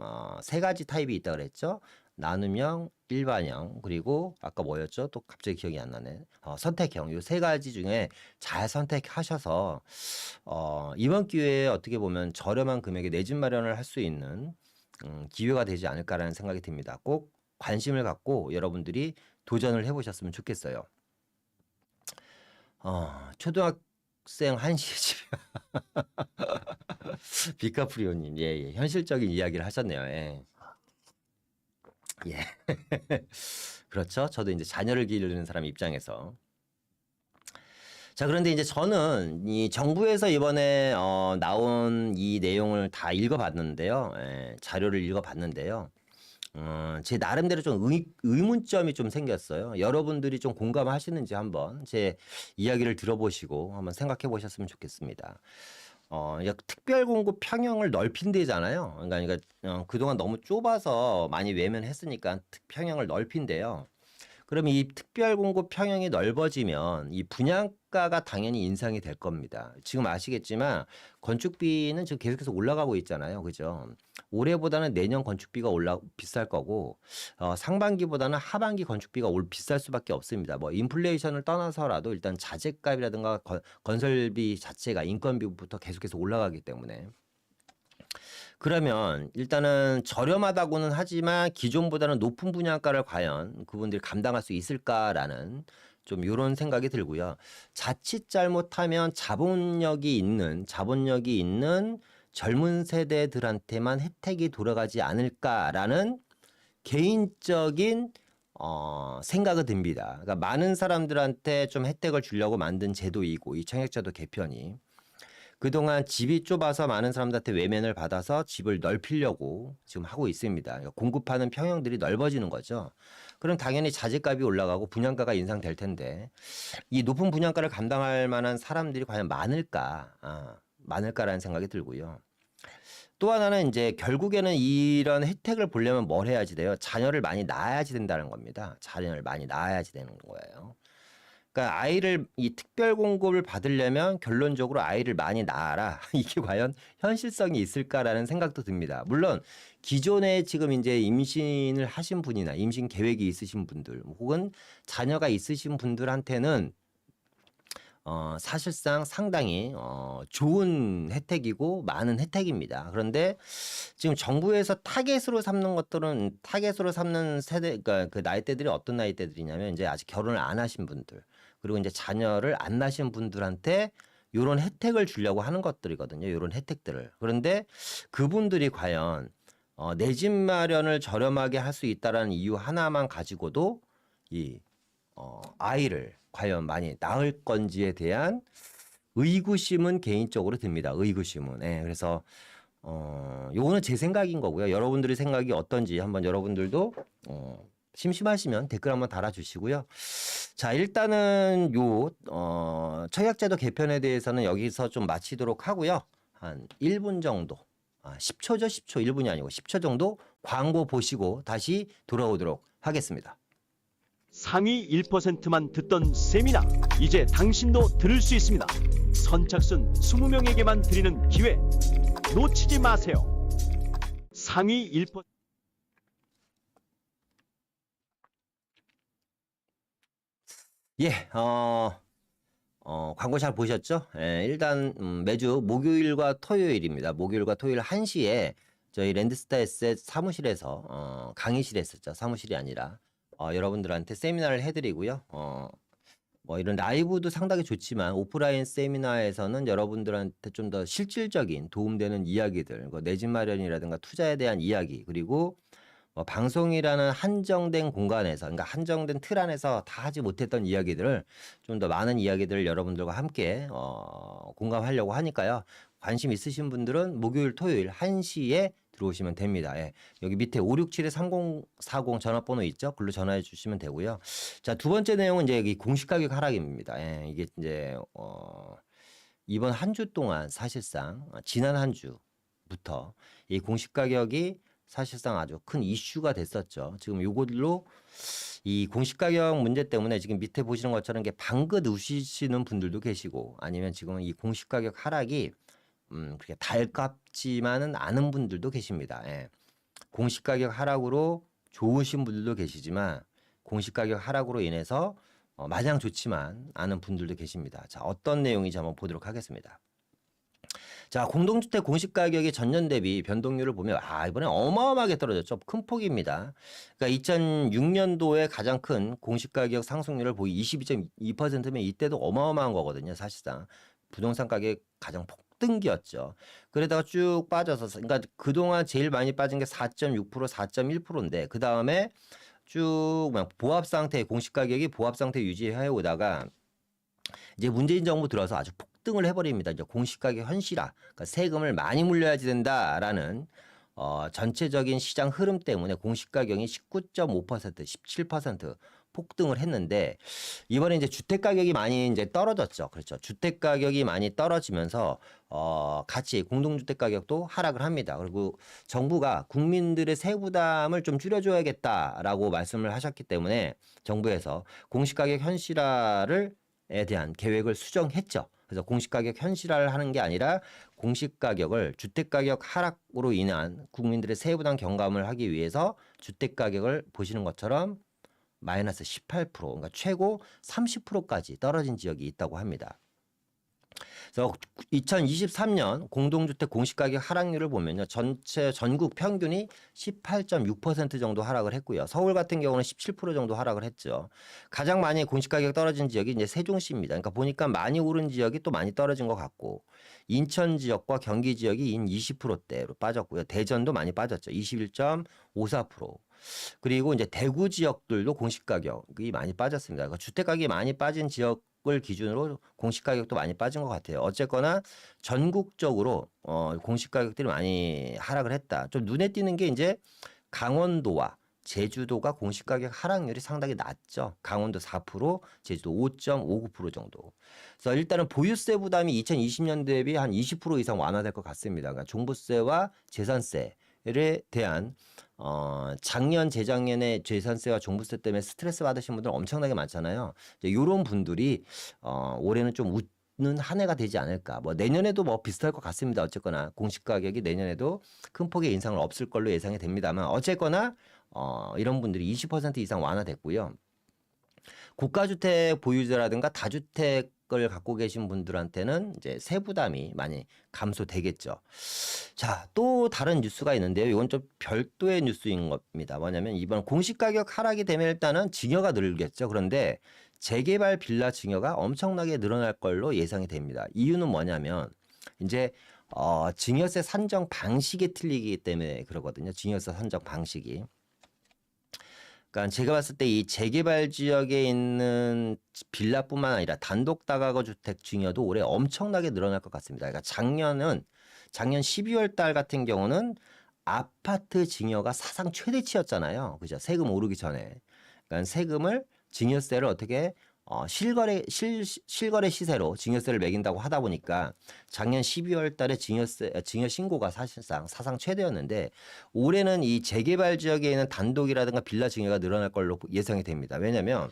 세 가지 타입이 있다 그랬죠. 나눔형, 일반형, 그리고 아까 뭐였죠? 또 갑자기 기억이 안 나네. 선택형. 이 세 가지 중에 잘 선택하셔서 이번 기회에 어떻게 보면 저렴한 금액에 내 집 마련을 할 수 있는 기회가 되지 않을까라는 생각이 듭니다. 꼭 관심을 갖고 여러분들이 도전을 해보셨으면 좋겠어요. 초등학생 한시의 집. 비카프리오님, 예, 현실적인 이야기를 하셨네요. 예. 그렇죠. 저도 이제 자녀를 기르는 사람 입장에서. 자, 그런데 이제 저는 이 정부에서 이번에 나온 이 내용을 다 읽어봤는데요. 자료를 읽어봤는데요. 제 나름대로 좀 의문점이 좀 생겼어요. 여러분들이 좀 공감하시는지 한번 제 이야기를 들어보시고 한번 생각해 보셨으면 좋겠습니다. 특별 공급 평형을 넓힌대잖아요. 그러니까 그동안 너무 좁아서 많이 외면했으니까 평형을 넓힌대요. 그럼 이 특별 공급 평형이 넓어지면 이 분양가가 당연히 인상이 될 겁니다. 지금 아시겠지만 건축비는 지금 계속해서 올라가고 있잖아요. 그죠? 올해보다는 내년 건축비가 비쌀 거고 상반기보다는 하반기 건축비가 비쌀 수밖에 없습니다. 뭐 인플레이션을 떠나서라도 일단 자재값이라든가 건설비 자체가 인건비부터 계속해서 올라가기 때문에 그러면 일단은 저렴하다고는 하지만 기존보다는 높은 분양가를 과연 그분들이 감당할 수 있을까라는 좀 이런 생각이 들고요. 자칫 잘못하면 자본력이 있는 젊은 세대들한테만 혜택이 돌아가지 않을까라는 개인적인 생각이 듭니다. 그러니까 많은 사람들한테 좀 혜택을 주려고 만든 제도이고 이 청약제도 개편이 그동안 집이 좁아서 많은 사람들한테 외면을 받아서 집을 넓히려고 지금 하고 있습니다. 그러니까 공급하는 평형들이 넓어지는 거죠. 그럼 당연히 자재값이 올라가고 분양가가 인상될 텐데 이 높은 분양가를 감당할 만한 사람들이 과연 많을까라는 생각이 들고요. 또 하나는 이제 결국에는 이런 혜택을 보려면 뭘 해야지 돼요? 자녀를 많이 낳아야지 된다는 겁니다. 자녀를 많이 낳아야지 되는 거예요. 그러니까 아이를 이 특별 공급을 받으려면 결론적으로 아이를 많이 낳아라. 이게 과연 현실성이 있을까라는 생각도 듭니다. 물론 기존에 지금 이제 임신을 하신 분이나 임신 계획이 있으신 분들 혹은 자녀가 있으신 분들한테는 사실상 상당히 좋은 혜택이고 많은 혜택입니다. 그런데 지금 정부에서 타겟으로 삼는 것들은 타겟으로 삼는 세대, 그러니까 그 나이대들이 어떤 나이대들이냐면 이제 아직 결혼을 안 하신 분들 그리고 이제 자녀를 안 낳으신 분들한테 요런 혜택을 주려고 하는 것들이거든요. 요런 혜택들을. 그런데 그분들이 과연 내 집 마련을 저렴하게 할 수 있다라는 이유 하나만 가지고도 이 아이를 과연 많이 낳을 건지에 대한 의구심은 개인적으로 듭니다. 의구심은. 예, 그래서 요거는 제 생각인 거고요. 여러분들의 생각이 어떤지 한번 여러분들도 심심하시면 댓글 한번 달아주시고요. 자, 일단은 청약제도 개편에 대해서는 여기서 좀 마치도록 하고요. 한 1분 정도. 10초죠, 10초. 1분이 아니고 10초 정도 광고 보시고 다시 돌아오도록 하겠습니다. 상위 1%만 듣던 세미나 이제 당신도 들을 수 있습니다. 선착순 20명에게만 드리는 기회 놓치지 마세요. 상위 1%. 예, 광고 잘 보셨죠? 예, 일단 매주 목요일과 토요일입니다. 목요일과 토요일 1시에 저희 랜드스타 에셋 사무실에서 강의실에 했었죠. 사무실이 아니라 여러분들한테 세미나를 해드리고요. 뭐 이런 라이브도 상당히 좋지만 오프라인 세미나에서는 여러분들한테 좀 더 실질적인 도움되는 이야기들, 내 집 마련이라든가 투자에 대한 이야기, 그리고 방송이라는 한정된 공간에서, 그러니까 한정된 틀 안에서 다 하지 못했던 이야기들을 좀 더 많은 이야기들을 여러분들과 함께 공감하려고 하니까요. 관심 있으신 분들은 목요일, 토요일 1시에 들어오시면 됩니다. 예. 여기 밑에 567-3040 전화번호 있죠? 글로 전화해 주시면 되고요. 자, 두 번째 내용은 이제 이 공시가격 하락입니다. 예. 이게 이제 이번 한 주 동안 사실상 지난 한 주부터 이 공시가격이 사실상 아주 큰 이슈가 됐었죠. 지금 요걸로 이 공시가격 문제 때문에 지금 밑에 보시는 것처럼 이게 방긋 우시시는 분들도 계시고 아니면 지금 이 공시가격 하락이 그렇게 달갑지만은 않은 분들도 계십니다. 예. 공시가격 하락으로 좋으신 분들도 계시지만 공시가격 하락으로 인해서 마냥 좋지만 않은 분들도 계십니다. 자, 어떤 내용인지 한번 보도록 하겠습니다. 자, 공동주택 공시가격이 전년 대비 변동률을 보면 이번에 어마어마하게 떨어졌죠. 큰 폭입니다. 그러니까 2006년도에 가장 큰 공시가격 상승률을 보이 22.2%면 이때도 어마어마한 거거든요. 사실상 부동산 가격 가장 폭등기였죠. 그러다가 쭉 빠져서 그러니까 그동안 제일 많이 빠진 게 4.6%, 4.1%인데 그 다음에 쭉 보합 상태 공시가격이 보합 상태 유지해 오다가 이제 문재인 정부 들어서 아주 폭등을 해버립니다. 이제 공시가격 현실화, 그러니까 세금을 많이 물려야지 된다라는 전체적인 시장 흐름 때문에 공시가격이 19.5%, 17% 폭등을 했는데 이번에 이제 주택 가격이 많이 이제 떨어졌죠. 그렇죠. 주택 가격이 많이 떨어지면서 같이 공동주택 가격도 하락을 합니다. 그리고 정부가 국민들의 세부담을 좀 줄여줘야겠다라고 말씀을 하셨기 때문에 정부에서 공시가격 현실화를 에 대한 계획을 수정했죠. 그래서 공시가격 현실화를 하는 게 아니라 공시가격을 주택가격 하락으로 인한 국민들의 세부담 경감을 하기 위해서 주택가격을 보시는 것처럼 마이너스 18%, 그러니까 최고 30%까지 떨어진 지역이 있다고 합니다. 그래서 2023년 공동주택 공시가격 하락률을 보면요. 전체 전국 평균이 18.6% 정도 하락을 했고요. 서울 같은 경우는 17% 정도 하락을 했죠. 가장 많이 공시가격 떨어진 지역이 이제 세종시입니다. 그러니까 보니까 많이 오른 지역이 또 많이 떨어진 것 같고 인천 지역과 경기 지역이 20%대로 빠졌고요. 대전도 많이 빠졌죠. 21.54%. 그리고 이제 대구 지역들도 공시가격이 많이 빠졌습니다. 그러니까 주택가격이 많이 빠진 지역을 기준으로 공시가격도 많이 빠진 것 같아요. 어쨌거나 전국적으로 공시가격들이 많이 하락을 했다. 좀 눈에 띄는 게 이제 강원도와 제주도가 공시가격 하락률이 상당히 낮죠. 강원도 4%, 제주도 5.59% 정도. 그래서 일단은 보유세 부담이 2020년 대비 한 20% 이상 완화될 것 같습니다. 그러니까 종부세와 재산세 대한 작년 재작년에 재산세와 종부세 때문에 스트레스 받으신 분들 엄청나게 많잖아요. 이런 분들이 올해는 좀 웃는 한 해가 되지 않을까. 뭐 내년에도 뭐 비슷할 것 같습니다. 어쨌거나 공시 가격이 내년에도 큰 폭의 인상은 없을 걸로 예상이 됩니다만 어쨌거나 이런 분들이 20% 이상 완화됐고요. 고가주택 보유자라든가 다주택을 갖고 계신 분들한테는 이제 세부담이 많이 감소되겠죠. 자, 또 다른 뉴스가 있는데요. 이건 좀 별도의 뉴스인 겁니다. 뭐냐면 이번 공시가격 하락이 되면 일단은 증여가 늘겠죠. 그런데 재개발 빌라 증여가 엄청나게 늘어날 걸로 예상이 됩니다. 이유는 뭐냐면 이제 증여세 산정 방식이 틀리기 때문에 그러거든요. 증여세 산정 방식이. 그러니까 제가 봤을 때 이 재개발 지역에 있는 빌라뿐만 아니라 단독 다가구 주택 증여도 올해 엄청나게 늘어날 것 같습니다. 그러니까 작년 12월 달 같은 경우는 아파트 증여가 사상 최대치였잖아요. 그죠? 세금 오르기 전에. 그러니까 세금을 증여세를 어떻게 실거래 시세로 증여세를 매긴다고 하다 보니까 작년 12월 달에 증여 신고가 사실상 사상 최대였는데 올해는 이 재개발 지역에 있는 단독이라든가 빌라 증여가 늘어날 걸로 예상이 됩니다. 왜냐하면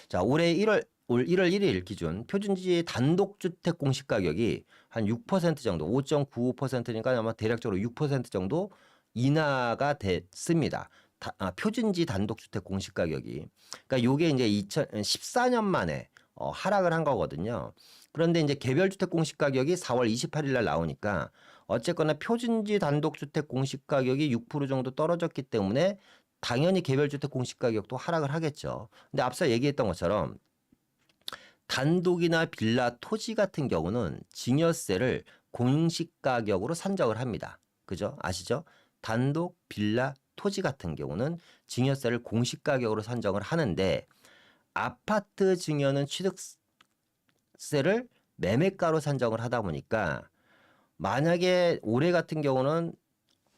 자, 올해 1월 1일 기준 표준지 단독주택 공시가격이 한 6% 정도, 5.95%니까 아마 대략적으로 6% 정도 인하가 됐습니다. 표준지 단독주택 공시가격이. 그러니까 요게 이제 2014년 만에 하락을 한 거거든요. 그런데 이제 개별주택 공시가격이 4월 28일 날 나오니까 어쨌거나 표준지 단독주택 공시가격이 6% 정도 떨어졌기 때문에 당연히 개별주택 공시가격도 하락을 하겠죠. 근데 앞서 얘기했던 것처럼 단독이나 빌라 토지 같은 경우는 증여세를 공시가격으로 산정을 합니다. 그죠? 아시죠? 단독, 빌라, 토지 같은 경우는 증여세를 공시가격으로 산정을 하는데 아파트 증여는 취득세를 매매가로 산정을 하다 보니까 만약에 올해 같은 경우는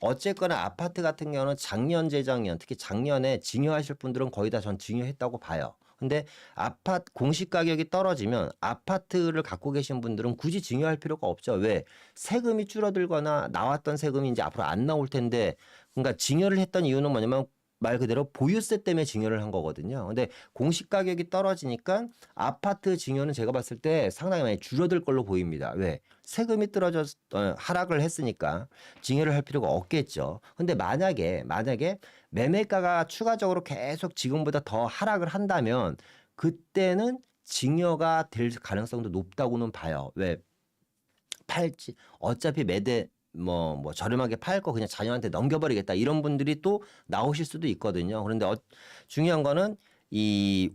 어쨌거나 아파트 같은 경우는 작년 재작년 특히 작년에 증여하실 분들은 거의 다 전 증여했다고 봐요. 근데 아파트 공시가격이 떨어지면 아파트를 갖고 계신 분들은 굳이 증여할 필요가 없죠. 왜? 세금이 줄어들거나 나왔던 세금이 이제 앞으로 안 나올 텐데 그러니까 증여를 했던 이유는 뭐냐면 말 그대로 보유세 때문에 증여를 한 거거든요. 근데 공시가격이 떨어지니까 아파트 증여는 제가 봤을 때 상당히 많이 줄어들 걸로 보입니다. 왜? 세금이 하락을 했으니까 증여를 할 필요가 없겠죠. 근데 만약에 매매가가 추가적으로 계속 지금보다 더 하락을 한다면 그때는 증여가 될 가능성도 높다고는 봐요. 왜? 팔지 어차피 매대 뭐 저렴하게 팔 거 그냥 자녀한테 넘겨버리겠다 이런 분들이 또 나오실 수도 있거든요. 그런데 중요한 거는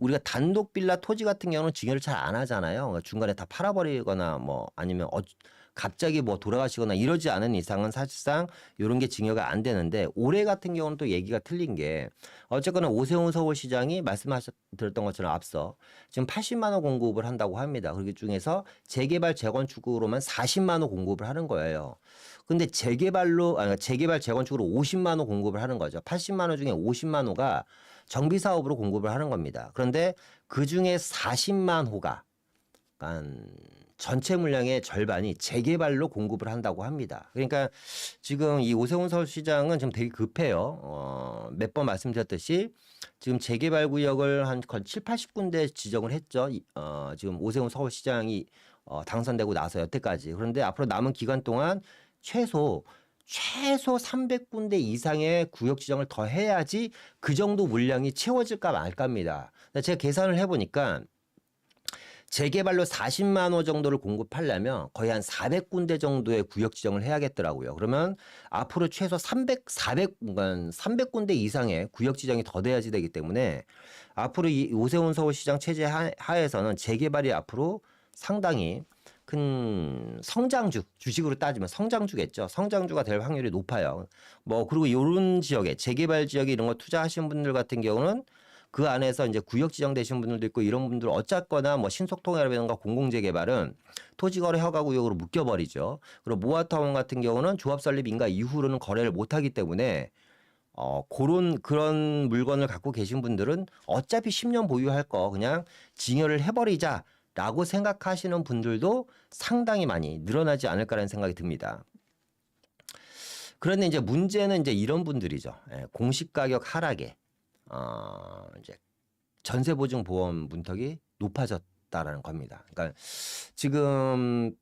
우리가 단독 빌라 토지 같은 경우는 증여를 잘 안 하잖아요. 그러니까 중간에 다 팔아버리거나 뭐 아니면 갑자기 뭐 돌아가시거나 이러지 않은 이상은 사실상 이런 게 증여가 안 되는데 올해 같은 경우는 또 얘기가 틀린 게 어쨌거나 오세훈 서울시장이 말씀하셨던 것처럼 앞서 지금 80만 원 공급을 한다고 합니다. 그 중에서 재개발 재건축으로만 40만 원 공급을 하는 거예요. 근데 재개발 재건축으로 50만 원 공급을 하는 거죠. 80만 원 중에 50만 호가 정비 사업으로 공급을 하는 겁니다. 그런데 그 중에 40만 호가 전체 물량의 절반이 재개발로 공급을 한다고 합니다. 그러니까 지금 이 오세훈 서울시장은 지금 되게 급해요. 몇 번 말씀드렸듯이 지금 재개발 구역을 한 7, 80군데 지정을 했죠. 지금 오세훈 서울시장이 당선되고 나서 여태까지. 그런데 앞으로 남은 기간 동안 최소 300군데 이상의 구역 지정을 더 해야지 그 정도 물량이 채워질까 말까입니다. 제가 계산을 해보니까 재개발로 40만 호 정도를 공급하려면 거의 한 400군데 정도의 구역 지정을 해야겠더라고요. 그러면 앞으로 최소 300군데 이상의 구역 지정이 더 돼야지 되기 때문에 앞으로 이 오세훈 서울시장 체제 하에서는 재개발이 앞으로 상당히 큰 주식으로 따지면 성장주겠죠. 성장주가 될 확률이 높아요. 그리고 이런 지역에 재개발 지역에 이런 거 투자하신 분들 같은 경우는 그 안에서 이제 구역 지정되신 분들도 있고 이런 분들 어쨌거나 신속통합이라든가 공공재개발은 토지거래 허가구역으로 묶여버리죠. 그리고 모아타운 같은 경우는 조합 설립 인가 이후로는 거래를 못하기 때문에 그런 물건을 갖고 계신 분들은 어차피 10년 보유할 거 그냥 증여를 해버리자라고 생각하시는 분들도 상당히 많이 늘어나지 않을까라는 생각이 듭니다. 그런데 이제 문제는 이제 이런 분들이죠. 예, 공시가격 하락에 이제 전세보증보험 문턱이 높아졌다라는 겁니다. 그러니까 지금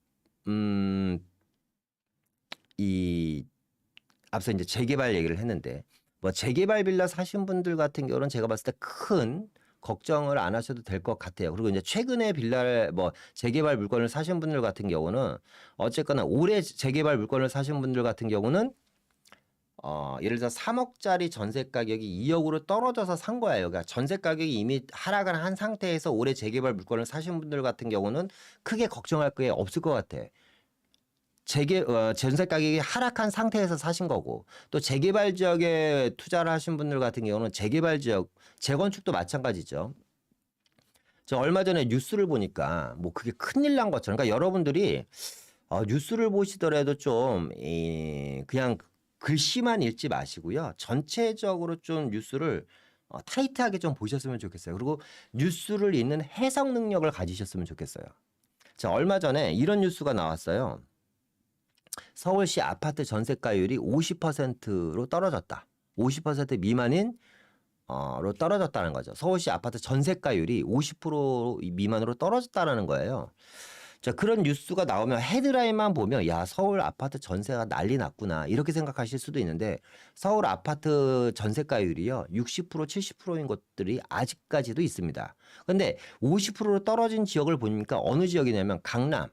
이 앞서 이제 재개발 얘기를 했는데 뭐 재개발 빌라 사신 분들 같은 경우는 제가 봤을 때 큰 걱정을 안 하셔도 될 것 같아요. 그리고 이제 최근에 빌라를 뭐 재개발 물건을 사신 분들 같은 경우는 어쨌거나 올해 재개발 물건을 사신 분들 같은 경우는 예를 들어 3억짜리 전세 가격이 2억으로 떨어져서 산 거예요. 그러니까 전세 가격이 이미 하락을 한 상태에서 올해 재개발 물건을 사신 분들 같은 경우는 크게 걱정할 게 없을 것 같아. 전세 가격이 하락한 상태에서 사신 거고 또 재개발 지역에 투자를 하신 분들 같은 경우는 재개발 지역, 재건축도 마찬가지죠. 저 얼마 전에 뉴스를 보니까 뭐 그게 큰일 난 것처럼 그러니까 여러분들이 뉴스를 보시더라도 좀 그냥 글씨만 읽지 마시고요. 전체적으로 좀 뉴스를 타이트하게 좀 보셨으면 좋겠어요. 그리고 뉴스를 읽는 해석 능력을 가지셨으면 좋겠어요. 자, 얼마 전에 이런 뉴스가 나왔어요. 서울시 아파트 전세가율이 50%로 떨어졌다. 50% 미만인 로 떨어졌다는 거죠. 서울시 아파트 전세가율이 50% 미만으로 떨어졌다는 거예요. 자, 그런 뉴스가 나오면 헤드라인만 보면 야, 서울 아파트 전세가 난리 났구나 이렇게 생각하실 수도 있는데 서울 아파트 전세가율이요 60% 70%인 곳들이 아직까지도 있습니다. 그런데 50%로 떨어진 지역을 보니까 어느 지역이냐면 강남,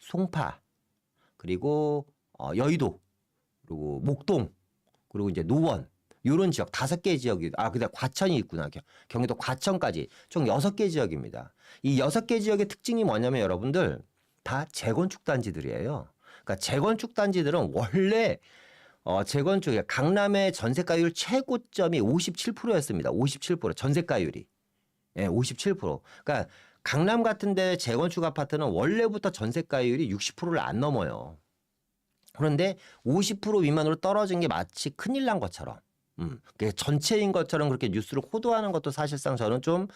송파, 그리고 여의도, 그리고 목동, 그리고 이제 노원 이런 지역 5개 지역이 근데 과천이 있구나. 경기도 과천까지 총 6개 지역입니다. 이 6개 지역의 특징이 뭐냐면 여러분들 다 재건축 단지들이에요. 그러니까 재건축 단지들은 원래 재건축에 강남의 전세가율 최고점이 57%였습니다. 57% 전세가율이. 예, 57%. 그러니까 강남 같은 데 재건축 아파트는 원래부터 전세가율이 60%를 안 넘어요. 그런데 50% 미만으로 떨어진 게 마치 큰일 난 것처럼 전체인 것처럼 그렇게 뉴스를 호도하는 것도 사실상 저는 좀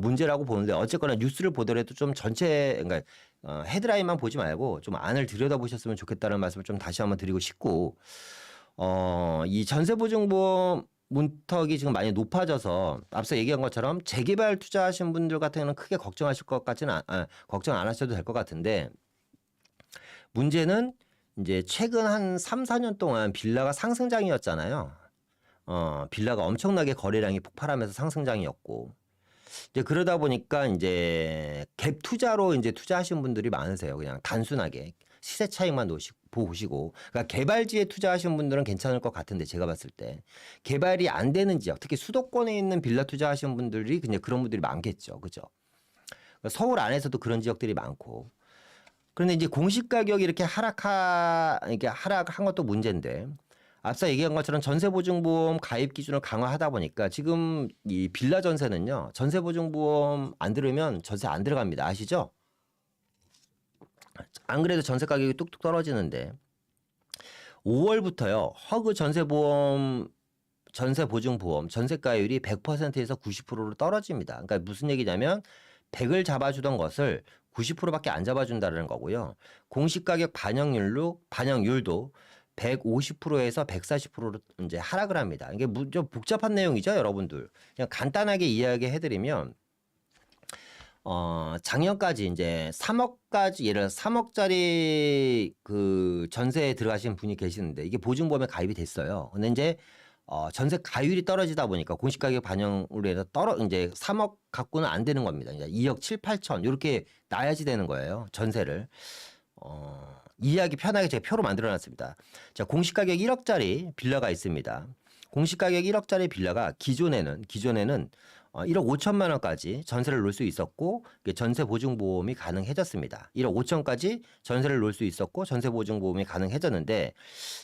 문제라고 보는데 어쨌거나 뉴스를 보더라도 좀 전체 그러니까 헤드라인만 보지 말고 좀 안을 들여다보셨으면 좋겠다는 말씀을 좀 다시 한번 드리고 싶고 이 전세보증보험 문턱이 지금 많이 높아져서 앞서 얘기한 것처럼 재개발 투자하신 분들 같은 경우는 크게 걱정하실 것 같지는 걱정 안 하셔도 될 것 같은데 문제는 이제 최근 한 3, 4년 동안 빌라가 상승장이었잖아요. 빌라가 엄청나게 거래량이 폭발하면서 상승장이었고 이제 그러다 보니까 이제 갭 투자로 이제 투자하신 분들이 많으세요. 그냥 단순하게 시세 차익만 보시고 그러니까 개발지에 투자하신 분들은 괜찮을 것 같은데 제가 봤을 때 개발이 안 되는 지역 특히 수도권에 있는 빌라 투자하신 분들이 그냥 그런 분들이 많겠죠. 그죠? 서울 안에서도 그런 지역들이 많고 그런데 이제 공시 가격이 이렇게 하락한 것도 문제인데 앞서 얘기한 것처럼 전세보증보험 가입 기준을 강화하다 보니까 지금 이 빌라 전세는요. 전세보증보험 안 들으면 전세 안 들어갑니다. 아시죠? 안 그래도 전세 가격이 뚝뚝 떨어지는데 5월부터요. 허그 전세보증보험 전세가율이 100%에서 90%로 떨어집니다. 그러니까 무슨 얘기냐면 100을 잡아주던 것을 90%밖에 안 잡아준다는 거고요. 공시가격 반영률도 150%에서 140%로 이제 하락을 합니다. 이게 좀 복잡한 내용이죠, 여러분들. 그냥 간단하게 이야기해드리면, 작년까지 이제 3억까지, 예를 들어 3억짜리 그 전세에 들어가신 분이 계시는데, 이게 보증보험에 가입이 됐어요. 근데 이제, 전세 가율이 떨어지다 보니까 공시가격 반영으로 해서 이제 3억 갖고는 안 되는 겁니다. 이제 2억 7, 8천, 이렇게 나야지 되는 거예요, 전세를. 이해하기 편하게 제가 표로 만들어 놨습니다. 자, 공시가격 1억짜리 빌라가 있습니다. 공시가격 1억짜리 빌라가 기존에는 1억 5천만 원까지 전세를 놓을 수 있었고 전세 보증보험이 가능해졌습니다. 1억 5천까지 전세를 놓을 수 있었고 전세 보증보험이 가능해졌는데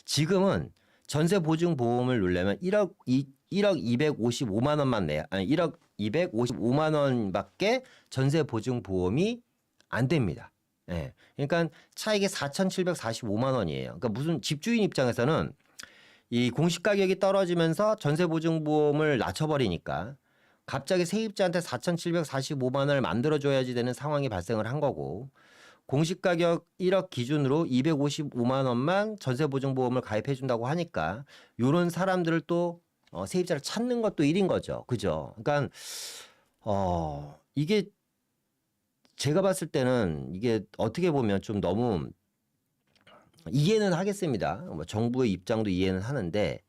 지금은 전세 보증보험을 놓으려면 1억 255만 원만 내야 1억 255만 원밖에 전세 보증보험이 안 됩니다. 예. 그러니까 차익이 4,745만 원이에요. 그러니까 무슨 집주인 입장에서는 이 공시가격이 떨어지면서 전세보증보험을 낮춰버리니까 갑자기 세입자한테 4,745만 원을 만들어줘야지 되는 상황이 발생을 한 거고 공시가격 1억 기준으로 255만 원만 전세보증보험을 가입해 준다고 하니까 요런 사람들을 또 세입자를 찾는 것도 일인 거죠. 그죠? 그러니까 이게 제가 봤을 때는 이게 어떻게 보면 좀 너무 이해는 하겠습니다. 뭐 정부의 입장도 이해는 하는데,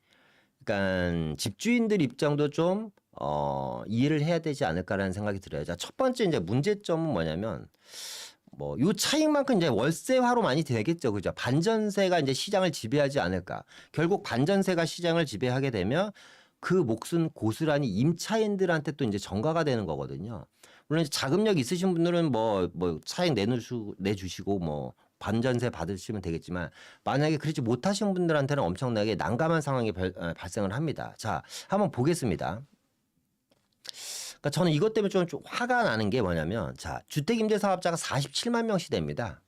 그러니까 집주인들 입장도 좀 이해를 해야 되지 않을까라는 생각이 들어요. 자, 첫 번째 이제 문제점은 뭐냐면 뭐 요 차익만큼 이제 월세화로 많이 되겠죠. 그죠? 반전세가 이제 시장을 지배하지 않을까. 결국 반전세가 시장을 지배하게 되면 그 몫은 고스란히 임차인들한테 또 이제 전가가 되는 거거든요. 물론 이제 자금력 있으신 분들은 뭐 차익 내주시고 뭐 반전세 받으시면 되겠지만, 만약에 그렇지 못하신 분들한테는 엄청나게 난감한 상황이 발생을 합니다. 자, 한번 보겠습니다. 그러니까 저는 이것 때문에 좀 화가 나는 게 뭐냐면, 자, 주택임대사업자가 47만 명 시대입니다.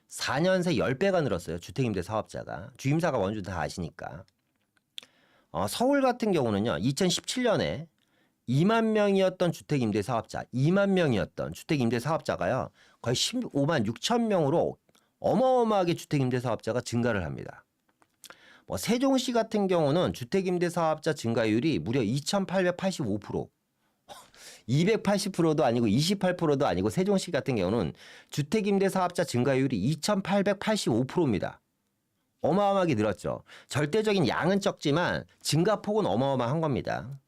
4년 새 10배가 늘었어요. 주택임대사업자가. 주임사가 원주 다 아시니까. 서울 같은 경우는요. 2017년에 2만 명이었던 주택임대사업자, 2만 명이었던 주택임대사업자가요. 거의 15만 6천 명으로 어마어마하게 주택임대사업자가 증가를 합니다. 뭐 세종시 같은 경우는 주택임대사업자 증가율이 무려 2,885%. 280%도 아니고 28%도 아니고 세종시 같은 경우는 주택임대사업자 증가율이 2,885%입니다. 어마어마하게 늘었죠. 절대적인 양은 적지만 증가폭은 어마어마한 겁니다.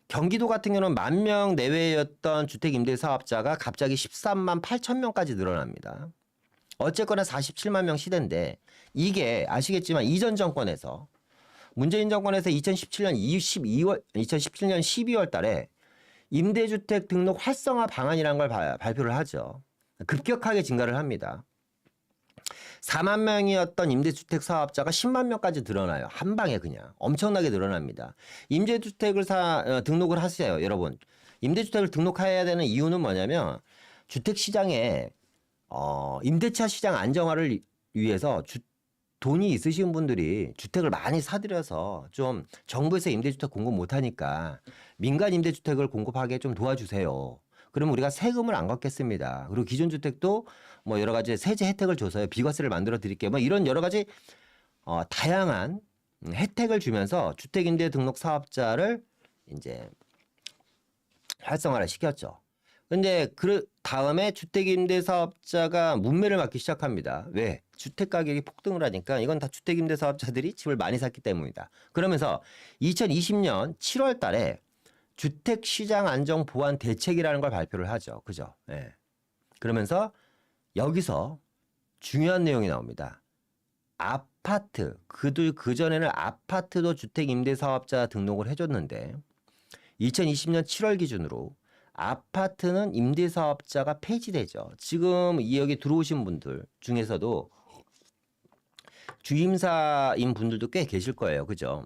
경기도 같은 경우는 10,000명 내외였던 주택임대사업자가 갑자기 13만 8천 명까지 늘어납니다. 어쨌거나 47만 명 시대인데, 이게 아시겠지만 이전 정권에서, 문재인 정권에서 2017년 12월 달에 임대주택 등록 활성화 방안이라는 걸 발표를 하죠. 급격하게 증가를 합니다. 4만 명이었던 임대주택 사업자가 10만 명까지 늘어나요. 한 방에 그냥 엄청나게 늘어납니다. 임대주택을 등록을 하세요, 여러분. 임대주택을 등록해야 되는 이유는 뭐냐면, 주택시장에 임대차 시장 안정화를 위해서 돈이 있으신 분들이 주택을 많이 사들여서 좀 정부에서 임대주택 공급 못하니까 민간 임대주택을 공급하게 좀 도와주세요. 그러면 우리가 세금을 안 걷겠습니다. 그리고 기존 주택도 뭐 여러 가지 세제 혜택을 줘서요. 비과세를 만들어 드릴게요. 뭐 이런 여러 가지 다양한 혜택을 주면서 주택임대 등록 사업자를 이제 활성화를 시켰죠. 근데 그 다음에 주택임대사업자가 문매를 맞기 시작합니다. 왜? 주택 가격이 폭등을 하니까 이건 다 주택임대사업자들이 집을 많이 샀기 때문이다. 그러면서 2020년 7월 달에 주택시장 안정 보완 대책이라는 걸 발표를 하죠. 그죠? 예. 그러면서 여기서 중요한 내용이 나옵니다. 아파트, 그전에는 아파트도 주택임대사업자 등록을 해줬는데 2020년 7월 기준으로 아파트는 임대사업자가 폐지되죠. 지금 여기 들어오신 분들 중에서도 주임사인 분들도 꽤 계실 거예요. 그죠?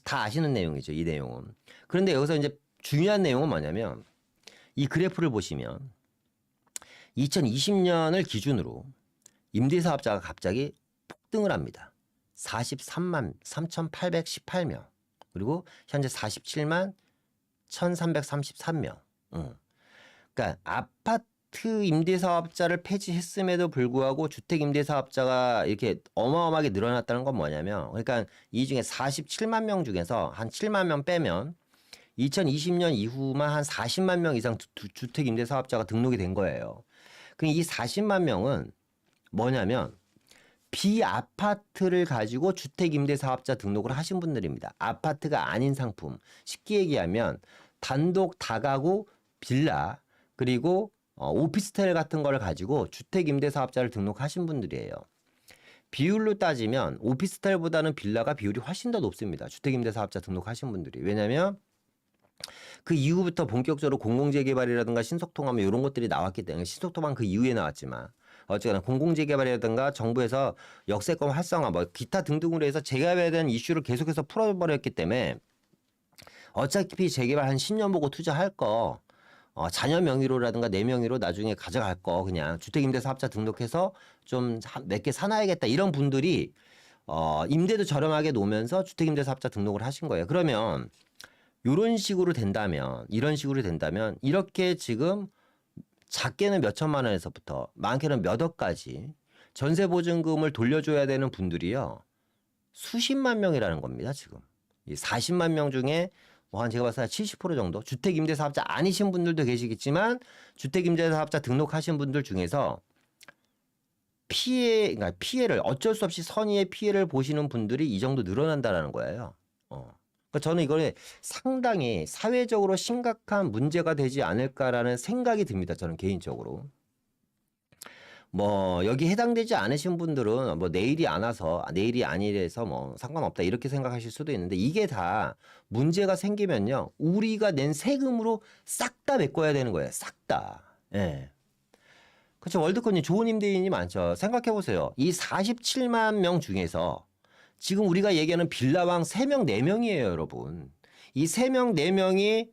다 아시는 내용이죠. 이 내용은. 그런데 여기서 이제 중요한 내용은 뭐냐면, 이 그래프를 보시면 2020년을 기준으로 임대사업자가 갑자기 폭등을 합니다. 43만 3,818명. 그리고 현재 47만 1,333명. 그러니까 아파트 임대사업자를 폐지했음에도 불구하고 주택 임대사업자가 이렇게 어마어마하게 늘어났다는 건 뭐냐면, 그러니까 이 중에 47만 명 중에서 한 7만 명 빼면 2020년 이후만 한 40만 명 이상 주택 임대사업자가 등록이 된 거예요. 이 40만 명은 뭐냐면 비아파트를 가지고 주택 임대사업자 등록을 하신 분들입니다. 아파트가 아닌 상품. 쉽게 얘기하면 단독 다가구 빌라, 그리고 오피스텔 같은 걸 가지고 주택 임대사업자를 등록하신 분들이에요. 비율로 따지면 오피스텔보다는 빌라가 비율이 훨씬 더 높습니다. 주택 임대사업자 등록하신 분들이. 왜냐하면 그 이후부터 본격적으로 공공재개발이라든가 신속통합 이런 것들이 나왔기 때문에, 신속통합은 그 이후에 나왔지만 어쨌거나 공공재개발이라든가 정부에서 역세권 활성화 뭐 기타 등등으로 해서 재개발에 대한 이슈를 계속해서 풀어버렸기 때문에 어차피 재개발 한 10년 보고 투자할 거, 자녀 명의로라든가 내 명의로 나중에 가져갈 거 그냥 주택임대사업자 등록해서 좀 몇 개 사놔야겠다, 이런 분들이 임대도 저렴하게 놓으면서 주택임대사업자 등록을 하신 거예요. 그러면 이런 식으로 된다면 이렇게 지금 작게는 몇 천만 원에서부터 많게는 몇 억까지 전세 보증금을 돌려줘야 되는 분들이요. 수십만 명이라는 겁니다, 지금. 이 40만 명 중에 뭐 한 제가 봤을 때 70% 정도 주택임대사업자 아니신 분들도 계시겠지만 주택임대사업자 등록하신 분들 중에서 그러니까 피해를 어쩔 수 없이 선의의 피해를 보시는 분들이 이 정도 늘어난다라는 거예요. 그러니까 저는 이거에 상당히 사회적으로 심각한 문제가 되지 않을까라는 생각이 듭니다. 저는 개인적으로. 뭐 여기 해당되지 않으신 분들은 뭐 내일이 안 와서 내일이 아니래서 뭐 상관없다 이렇게 생각하실 수도 있는데 이게 다 문제가 생기면요 우리가 낸 세금으로 싹 다 메꿔야 되는 거예요. 싹 다. 예. 그렇죠. 월드컵님 좋은 임대인이 많죠. 생각해 보세요. 이 47만 명 중에서 지금 우리가 얘기하는 빌라왕 3명, 4명이에요, 여러분. 이 3명, 4명이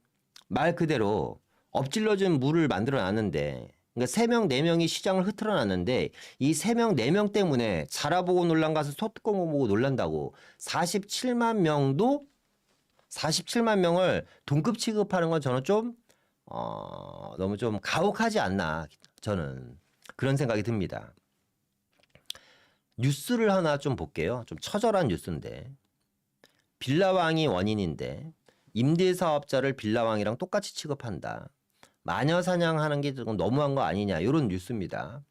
말 그대로 엎질러진 물을 만들어 놨는데 그러니까 3명, 4명이 시장을 흐트러 놨는데 이 3명, 4명 때문에 자라보고 놀란 가서 소뚜껑 보고 놀란다고 47만 명도 47만 명을 동급 취급하는 건 저는 좀 너무 좀 가혹하지 않나 저는 그런 생각이 듭니다. 뉴스를 하나 좀 볼게요. 좀 처절한 뉴스인데 빌라왕이 원인인데 임대사업자를 빌라왕이랑 똑같이 취급한다. 마녀 사냥하는 게 조금 너무한 거 아니냐 이런 뉴스입니다.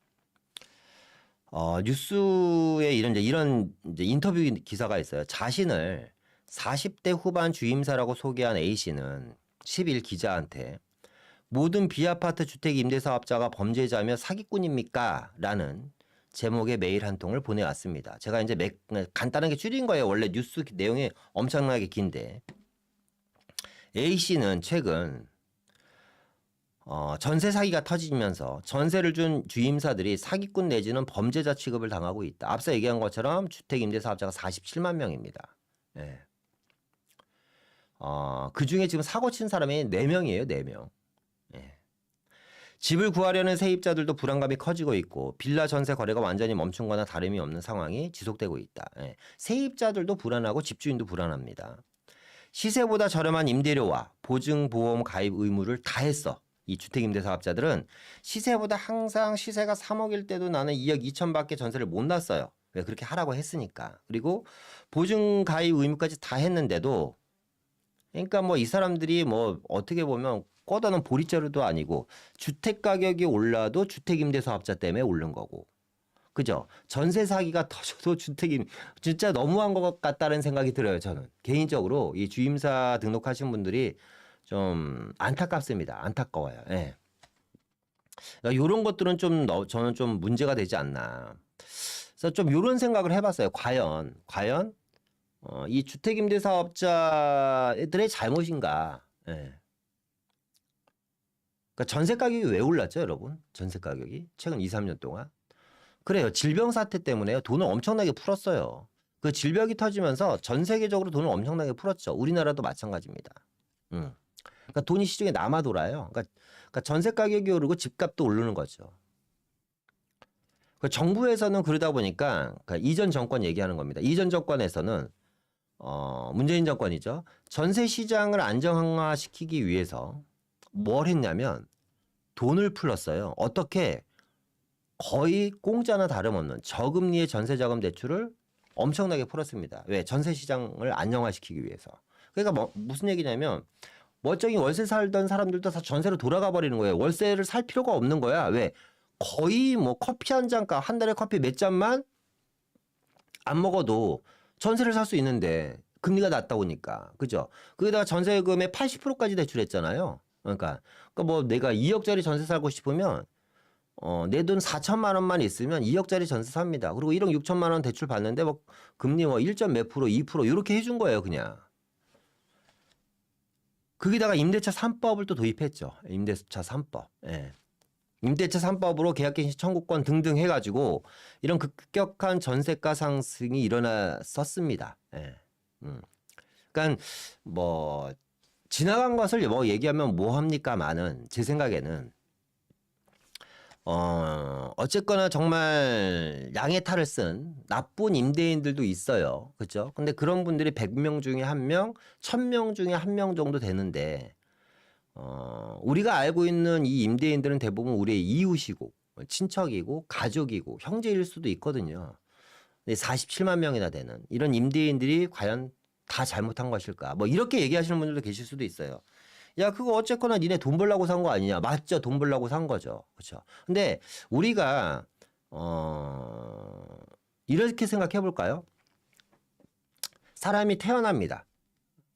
뉴스에 이런 이제 인터뷰 기사가 있어요. 자신을 40대 후반 주임사라고 소개한 A 씨는 10일 기자한테 모든 비아파트 주택 임대사업자가 범죄자며 사기꾼입니까? 라는 제목의 메일 한 통을 보내왔습니다. 제가 이제 간단하게 줄인 거예요. 원래 뉴스 내용이 엄청나게 긴데 A 씨는 최근 전세 사기가 터지면서 전세를 준 주임사들이 사기꾼 내지는 범죄자 취급을 당하고 있다. 앞서 얘기한 것처럼 주택 임대사업자가 47만 명입니다. 예. 그중에 지금 사고 친 사람이 4명이에요. 4명. 예. 집을 구하려는 세입자들도 불안감이 커지고 있고 빌라 전세 거래가 완전히 멈춘 거나 다름이 없는 상황이 지속되고 있다. 예. 세입자들도 불안하고 집주인도 불안합니다. 시세보다 저렴한 임대료와 보증보험 가입 의무를 다 했어. 이 주택임대사업자들은 시세보다 항상 시세가 3억일 때도 나는 2억 2천밖에 전세를 못 놨어요. 왜 그렇게 하라고 했으니까. 그리고 보증 가입 의무까지 다 했는데도 그러니까 뭐 이 사람들이 뭐 어떻게 보면 꺼다는 보리자루도 아니고 주택 가격이 올라도 주택임대사업자 때문에 오른 거고. 그죠? 전세 사기가 터져도 주택임 진짜 너무한 것 같다는 생각이 들어요. 저는 개인적으로 이 주임사 등록하신 분들이 좀 안타깝습니다. 안타까워요. 예. 그러니까 이런 것들은 좀 저는 좀 문제가 되지 않나. 그래서 좀 이런 생각을 해봤어요. 과연 이 주택임대사업자들의 잘못인가? 예. 그러니까 전세 가격이 왜 올랐죠, 여러분? 전세 가격이 최근 2, 3년 동안. 그래요. 질병 사태 때문에요. 돈을 엄청나게 풀었어요. 그 질병이 터지면서 전 세계적으로 돈을 엄청나게 풀었죠. 우리나라도 마찬가지입니다. 그러니까 돈이 시중에 남아 돌아요. 그러니까 전세 가격이 오르고 집값도 오르는 거죠. 정부에서는 그러다 보니까 그러니까 이전 정권 얘기하는 겁니다. 이전 정권에서는 문재인 정권이죠. 전세 시장을 안정화시키기 위해서 뭘 했냐면 돈을 풀었어요. 어떻게? 거의 공짜나 다름없는 저금리의 전세자금 대출을 엄청나게 풀었습니다. 왜? 전세 시장을 안정화시키기 위해서. 그러니까 무슨 얘기냐면 멀쩡히 월세 살던 사람들도 다 전세로 돌아가 버리는 거예요. 월세를 살 필요가 없는 거야. 왜? 거의 뭐 커피 한 잔값, 한 달에 커피 몇 잔만 안 먹어도 전세를 살 수 있는데 금리가 낮다 보니까. 그죠? 거기다가 전세금의 80%까지 대출했잖아요. 그러니까 뭐 내가 2억짜리 전세 살고 싶으면 내 돈 4천만 원만 있으면 2억짜리 전세 삽니다. 그리고 1억 6천만 원 대출 받는데 뭐 금리 뭐 1점 몇 프로, 2% 이렇게 해준 거예요, 그냥. 거기다가 임대차 3법을 또 도입했죠. 임대차 3법. 예. 임대차 3법으로 계약갱신 청구권 등등 해가지고 이런 급격한 전세가 상승이 일어났었습니다. 예. 그러니까 뭐 지나간 것을 뭐 얘기하면 뭐 합니까만은 제 생각에는 어쨌거나 정말 양의 탈을 쓴 나쁜 임대인들도 있어요. 그죠? 근데 그런 분들이 100명 중에 1명, 1000명 중에 1명 정도 되는데, 우리가 알고 있는 이 임대인들은 대부분 우리의 이웃이고 친척이고 가족이고 형제일 수도 있거든요. 근데 47만 명이나 되는 이런 임대인들이 과연 다 잘못한 것일까? 뭐 이렇게 얘기하시는 분들도 계실 수도 있어요. 야, 그거 어쨌거나 니네 돈 벌라고 산 거 아니냐? 맞죠? 돈 벌라고 산 거죠. 그렇죠? 근데 우리가 이렇게 생각해 볼까요? 사람이 태어납니다.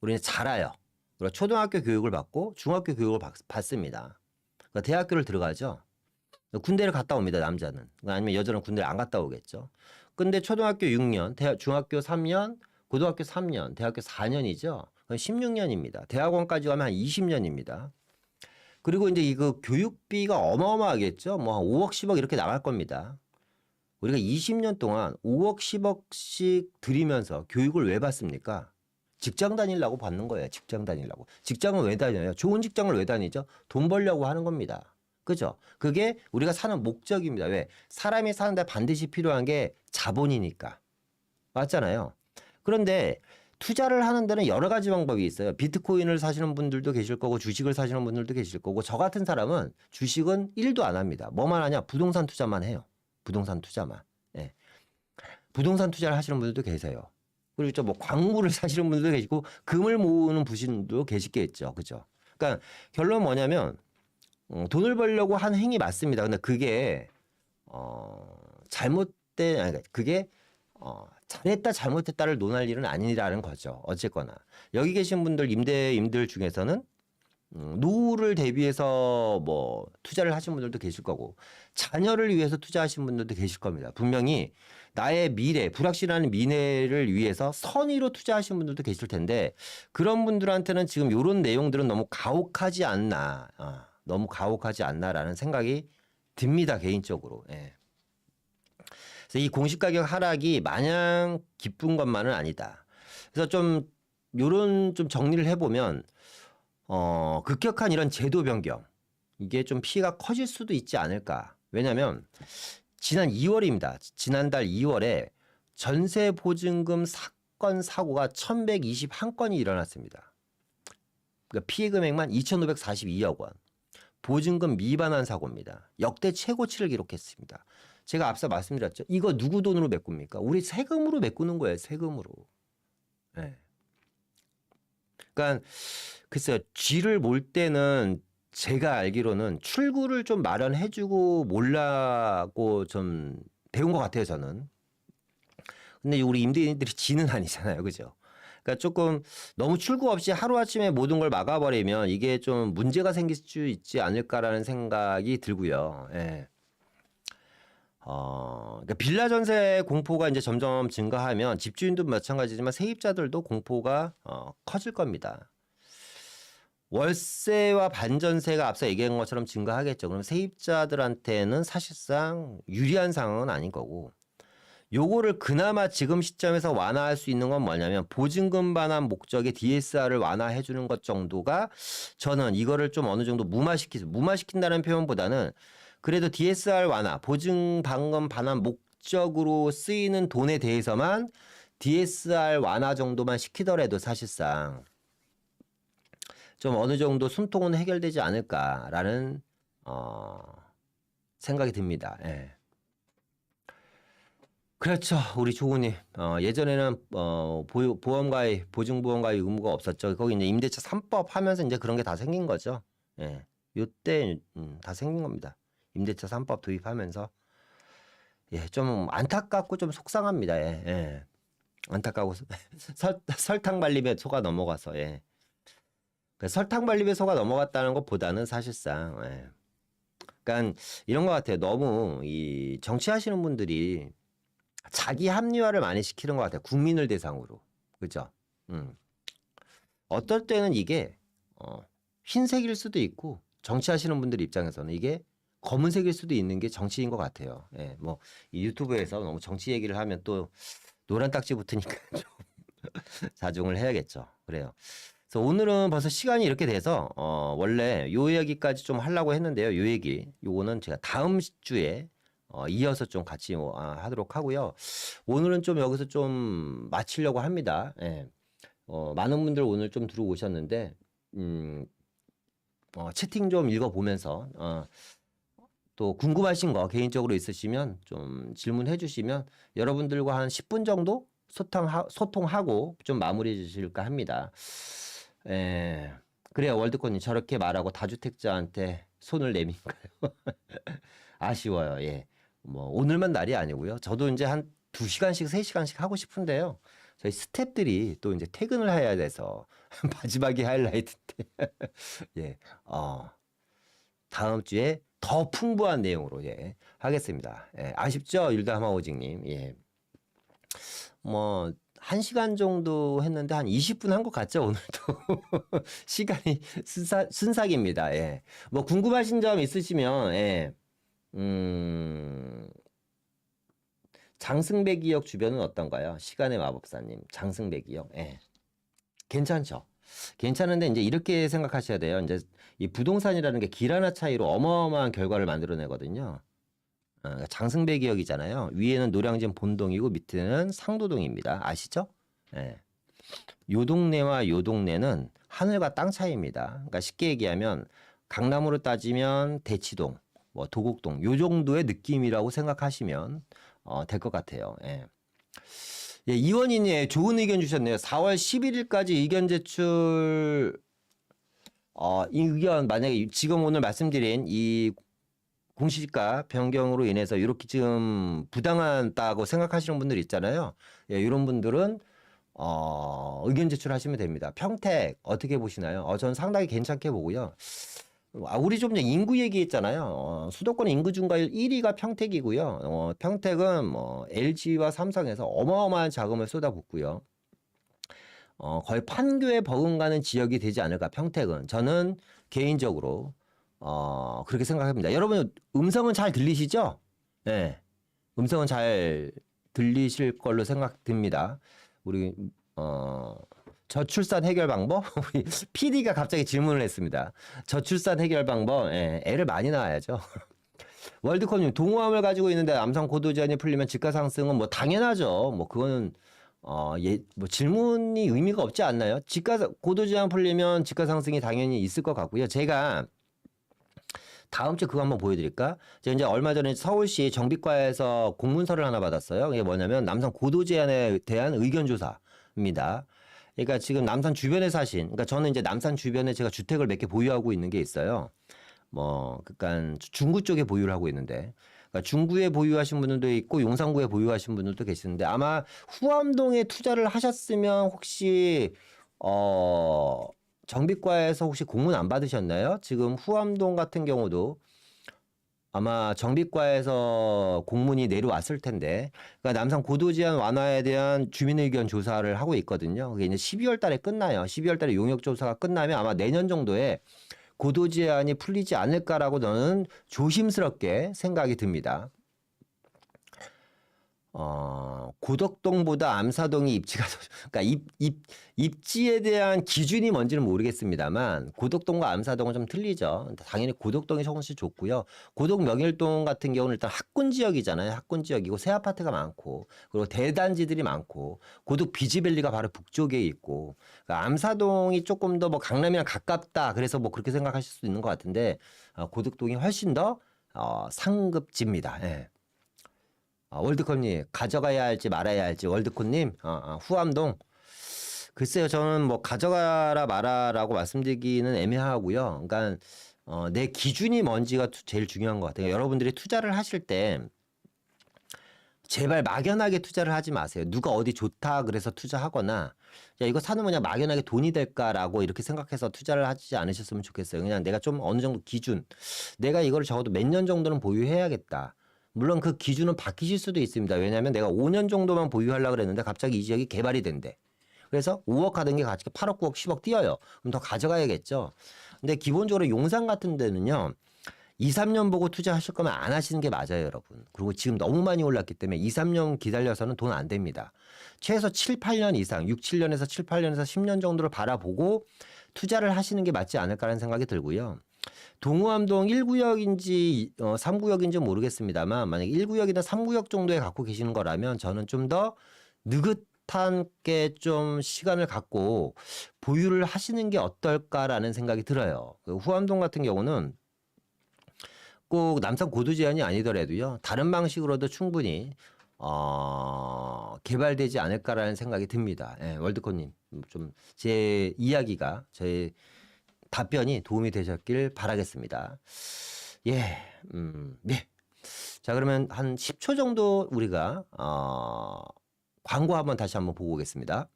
우리는 자라요. 그리고 초등학교 교육을 받고 중학교 교육을 받습니다. 그러니까 대학교를 들어가죠. 군대를 갔다 옵니다. 남자는. 아니면 여자는 군대를 안 갔다 오겠죠. 근데 초등학교 6년, 중학교 3년, 고등학교 3년, 대학교 4년이죠. 16년입니다. 대학원까지 가면 한 20년입니다. 그리고 이제 이거 교육비가 어마어마하겠죠. 뭐 한 5억, 10억 이렇게 나갈 겁니다. 우리가 20년 동안 5억, 10억씩 들이면서 교육을 왜 받습니까? 직장 다니려고 받는 거예요. 직장 다니려고. 직장은 왜 다녀요? 좋은 직장을 왜 다니죠? 돈 벌려고 하는 겁니다. 그죠? 그게 우리가 사는 목적입니다. 왜? 사람이 사는데 반드시 필요한 게 자본이니까. 맞잖아요. 그런데 투자를 하는 데는 여러 가지 방법이 있어요. 비트코인을 사시는 분들도 계실 거고 주식을 사시는 분들도 계실 거고 저 같은 사람은 주식은 1도 안 합니다. 뭐만 하냐? 부동산 투자만 해요. 부동산 투자만. 예. 부동산 투자를 하시는 분들도 계세요. 그리고 뭐 광물을 사시는 분들도 계시고 금을 모으는 부신도 계시겠죠. 그죠? 그러니까 결론은 뭐냐면 돈을 벌려고 한 행위 맞습니다. 근데 그게 잘못된 아니 그게 잘했다 잘못했다를 논할 일은 아니라는 거죠. 어쨌거나 여기 계신 분들 임대인들 중에서는 노후를 대비해서 뭐 투자를 하신 분들도 계실 거고 자녀를 위해서 투자하신 분들도 계실 겁니다. 분명히 나의 미래, 불확실한 미래를 위해서 선의로 투자하신 분들도 계실 텐데 그런 분들한테는 지금 이런 내용들은 너무 가혹하지 않나, 너무 가혹하지 않나라는 생각이 듭니다. 개인적으로. 예. 그래서 이 공시가격 하락이 마냥 기쁜 것만은 아니다. 그래서 좀 요런 좀 정리를 해보면 급격한 이런 제도 변경 이게 좀 피해가 커질 수도 있지 않을까. 왜냐하면 지난 2월입니다. 지난달 2월에 전세 보증금 사건 사고가 1121건이 일어났습니다. 그러니까 피해 금액만 2,542억 원. 보증금 미반환 사고입니다. 역대 최고치를 기록했습니다. 제가 앞서 말씀드렸죠. 이거 누구 돈으로 메꿉니까? 우리 세금으로 메꾸는 거예요. 세금으로. 네. 그러니까 글쎄요. 쥐를 몰 때는 제가 알기로는 출구를 좀 마련해주고 몰라고 좀 배운 것 같아요. 저는. 근데 우리 임대인들이 쥐는 아니잖아요. 그죠? 그러니까 조금 너무 출구 없이 하루아침에 모든 걸 막아버리면 이게 좀 문제가 생길 수 있지 않을까라는 생각이 들고요. 예. 그러니까 빌라 전세 공포가 이제 점점 증가하면 집주인도 마찬가지지만 세입자들도 공포가 커질 겁니다. 월세와 반전세가 앞서 얘기한 것처럼 증가하겠죠. 그럼 세입자들한테는 사실상 유리한 상황은 아닌 거고 요거를 그나마 지금 시점에서 완화할 수 있는 건 뭐냐면 보증금 반환 목적의 DSR을 완화해 주는 것 정도가 저는 이거를 좀 어느 정도 무마시킨다는 표현보다는 그래도 DSR 완화, 보증반금 반환 목적으로 쓰이는 돈에 대해서만 DSR 완화 정도만 시키더라도 사실상 좀 어느 정도 숨통은 해결되지 않을까라는 생각이 듭니다. 예. 그렇죠. 우리 조우님. 예전에는 보험가입, 보증보험가입 의무가 없었죠. 거기 이제 임대차 3법 하면서 이제 그런 게 다 생긴 거죠. 예. 요때 다 생긴 겁니다. 임대차 3법 도입하면서 예, 좀 안타깝고 좀 속상합니다. 예. 예. 안타까고 설탕 발림에 속아 넘어가서 예. 설탕 발림에 속아 넘어갔다는 것보다는 사실상 예. 그러니까 이런 것 같아요. 너무 이 정치하시는 분들이 자기 합리화를 많이 시키는 것 같아요. 국민을 대상으로. 그죠? 어떨 때는 이게 흰색일 수도 있고 정치하시는 분들 입장에서는 이게 검은색일 수도 있는 게 정치인 것 같아요. 예, 뭐 이 유튜브에서 너무 정치 얘기를 하면 또 노란 딱지 붙으니까 좀 자중을 해야겠죠. 그래요. 그래서 오늘은 벌써 시간이 이렇게 돼서 원래 요 얘기까지 좀 하려고 했는데요. 요 얘기 요거는 제가 다음 주에 이어서 좀 같이 하도록 하고요. 오늘은 좀 여기서 좀 마치려고 합니다. 예. 많은 분들 오늘 좀 들어오셨는데 채팅 좀 읽어보면서 또 궁금하신 거 개인적으로 있으시면 좀 질문해 주시면 여러분들과 한 10분 정도 소통하고 좀 마무리해 주실까 합니다. 그래요. 월드콘이 저렇게 말하고 다주택자한테 손을 내민가요? 아쉬워요. 예. 뭐 오늘만 날이 아니고요. 저도 이제 한 2시간씩 3시간씩 하고 싶은데요. 저희 스태프들이 또 이제 퇴근을 해야 돼서 마지막이 하이라이트 때 예. 다음 주에 더 풍부한 내용으로 예, 하겠습니다. 예, 아쉽죠? 율다마오직님. 예. 뭐 1시간 정도 했는데 한 20분 한 것 같죠? 오늘도 시간이 순삭입니다. 예. 뭐 궁금하신 점 있으시면 예. 장승배 기역 주변은 어떤가요? 시간의 마법사님, 장승배 기역. 예. 괜찮죠? 괜찮은데 이제 이렇게 생각하셔야 돼요. 이제 이 부동산이라는 게 길 하나 차이로 어마어마한 결과를 만들어내거든요. 장승배 기역이잖아요. 위에는 노량진 본동이고 밑에는 상도동입니다. 아시죠? 예. 요 동네와 요 동네는 하늘과 땅 차이입니다. 그러니까 쉽게 얘기하면 강남으로 따지면 대치동, 뭐 도곡동 요 정도의 느낌이라고 생각하시면 될 것 같아요. 예. 예, 이원희님 좋은 의견 주셨네요. 4월 11일까지 의견 제출 이 의견 만약에 지금 오늘 말씀드린 이 공시지가 변경으로 인해서 이렇게 지금 부당하다고 생각하시는 분들 있잖아요. 예, 이런 분들은 의견 제출하시면 됩니다. 평택 어떻게 보시나요? 저는 상당히 괜찮게 보고요. 우리 좀 전에 인구 얘기했잖아요. 수도권 인구 증가율 1위가 평택이고요. 평택은 뭐 LG와 삼성에서 어마어마한 자금을 쏟아붓고요. 거의 판교에 버금가는 지역이 되지 않을까 평택은. 저는 개인적으로 그렇게 생각합니다. 여러분 음성은 잘 들리시죠? 네, 음성은 잘 들리실 걸로 생각됩니다. 우리 저출산 해결 방법? 우리 PD가 갑자기 질문을 했습니다. 저출산 해결 방법, 예, 애를 많이 낳아야죠. 월드컵님 동호함을 가지고 있는데 남성 고도 제한이 풀리면 집가 상승은 뭐 당연하죠. 뭐 그거는 뭐 질문이 의미가 없지 않나요? 집가 고도 제한 풀리면 집가 상승이 당연히 있을 것 같고요. 제가 다음 주에 그거 한번 보여드릴까? 제가 이제 얼마 전에 서울시 정비과에서 공문서를 하나 받았어요. 이게 뭐냐면 남성 고도 제한에 대한 의견 조사입니다. 그러니까 지금 남산 주변에 그러니까 저는 이제 남산 주변에 제가 주택을 몇 개 보유하고 있는 게 있어요. 뭐, 그러니까 중구 쪽에 보유를 하고 있는데, 그러니까 중구에 보유하신 분들도 있고 용산구에 보유하신 분들도 계시는데 아마 후암동에 투자를 하셨으면 혹시 정비과에서 혹시 공문 안 받으셨나요? 지금 후암동 같은 경우도 아마 정비과에서 공문이 내려왔을 텐데, 그러니까 남산 고도 제한 완화에 대한 주민 의견 조사를 하고 있거든요. 그게 이제 12월 달에 끝나요. 12월 달에 용역 조사가 끝나면 아마 내년 정도에 고도 제한이 풀리지 않을까라고 저는 조심스럽게 생각이 듭니다. 고덕동보다 암사동이 입지가 그러니까 입지에 대한 기준이 뭔지는 모르겠습니다만 고덕동과 암사동은 좀 틀리죠. 당연히 고덕동이 조금씩 좋고요. 고덕 명일동 같은 경우는 일단 학군 지역이잖아요. 학군 지역이고 새 아파트가 많고 그리고 대단지들이 많고 고덕 비지밸리가 바로 북쪽에 있고 그러니까 암사동이 조금 더 뭐 강남이랑 가깝다. 그래서 뭐 그렇게 생각하실 수 있는 것 같은데 고덕동이 훨씬 더 상급지입니다. 예. 월드컵님 가져가야 할지 말아야 할지 월드컵님 후암동 글쎄요 저는 뭐 가져가라 말아라고 말씀드리기는 애매하고요. 그러니까 내 기준이 뭔지가 제일 중요한 것 같아요. 여러분들이 투자를 하실 때 제발 막연하게 투자를 하지 마세요. 누가 어디 좋다 그래서 투자하거나 야 이거 사는 그냥 막연하게 돈이 될까라고 이렇게 생각해서 투자를 하지 않으셨으면 좋겠어요. 그냥 내가 좀 어느 정도 기준 내가 이거를 적어도 몇 년 정도는 보유해야겠다. 물론 그 기준은 바뀌실 수도 있습니다. 왜냐하면 내가 5년 정도만 보유하려고 그랬는데 갑자기 이 지역이 개발이 된대. 그래서 5억 하던 게 같이 8억, 9억, 10억 뛰어요. 그럼 더 가져가야겠죠. 근데 기본적으로 용산 같은 데는요. 2, 3년 보고 투자하실 거면 안 하시는 게 맞아요, 여러분. 그리고 지금 너무 많이 올랐기 때문에 2, 3년 기다려서는 돈 안 됩니다. 최소 7, 8년 이상, 6, 7년에서 7, 8년에서 10년 정도를 바라보고 투자를 하시는 게 맞지 않을까라는 생각이 들고요. 동호암동 1구역인지 3구역인지 모르겠습니다만 만약 1구역이나 3구역 정도에 갖고 계시는 거라면 저는 좀 더 따뜻하게 좀 시간을 갖고 보유를 하시는 게 어떨까라는 생각이 들어요. 그 후암동 같은 경우는 꼭 남산 고도 제한이 아니더라도요. 다른 방식으로도 충분히 개발되지 않을까라는 생각이 듭니다. 예, 월드컵님 좀 제 이야기가 저의 답변이 도움이 되셨길 바라겠습니다. 예, 예. 자 그러면 한 10초 정도 우리가 광고 한번 다시 한번 보고 오겠습니다.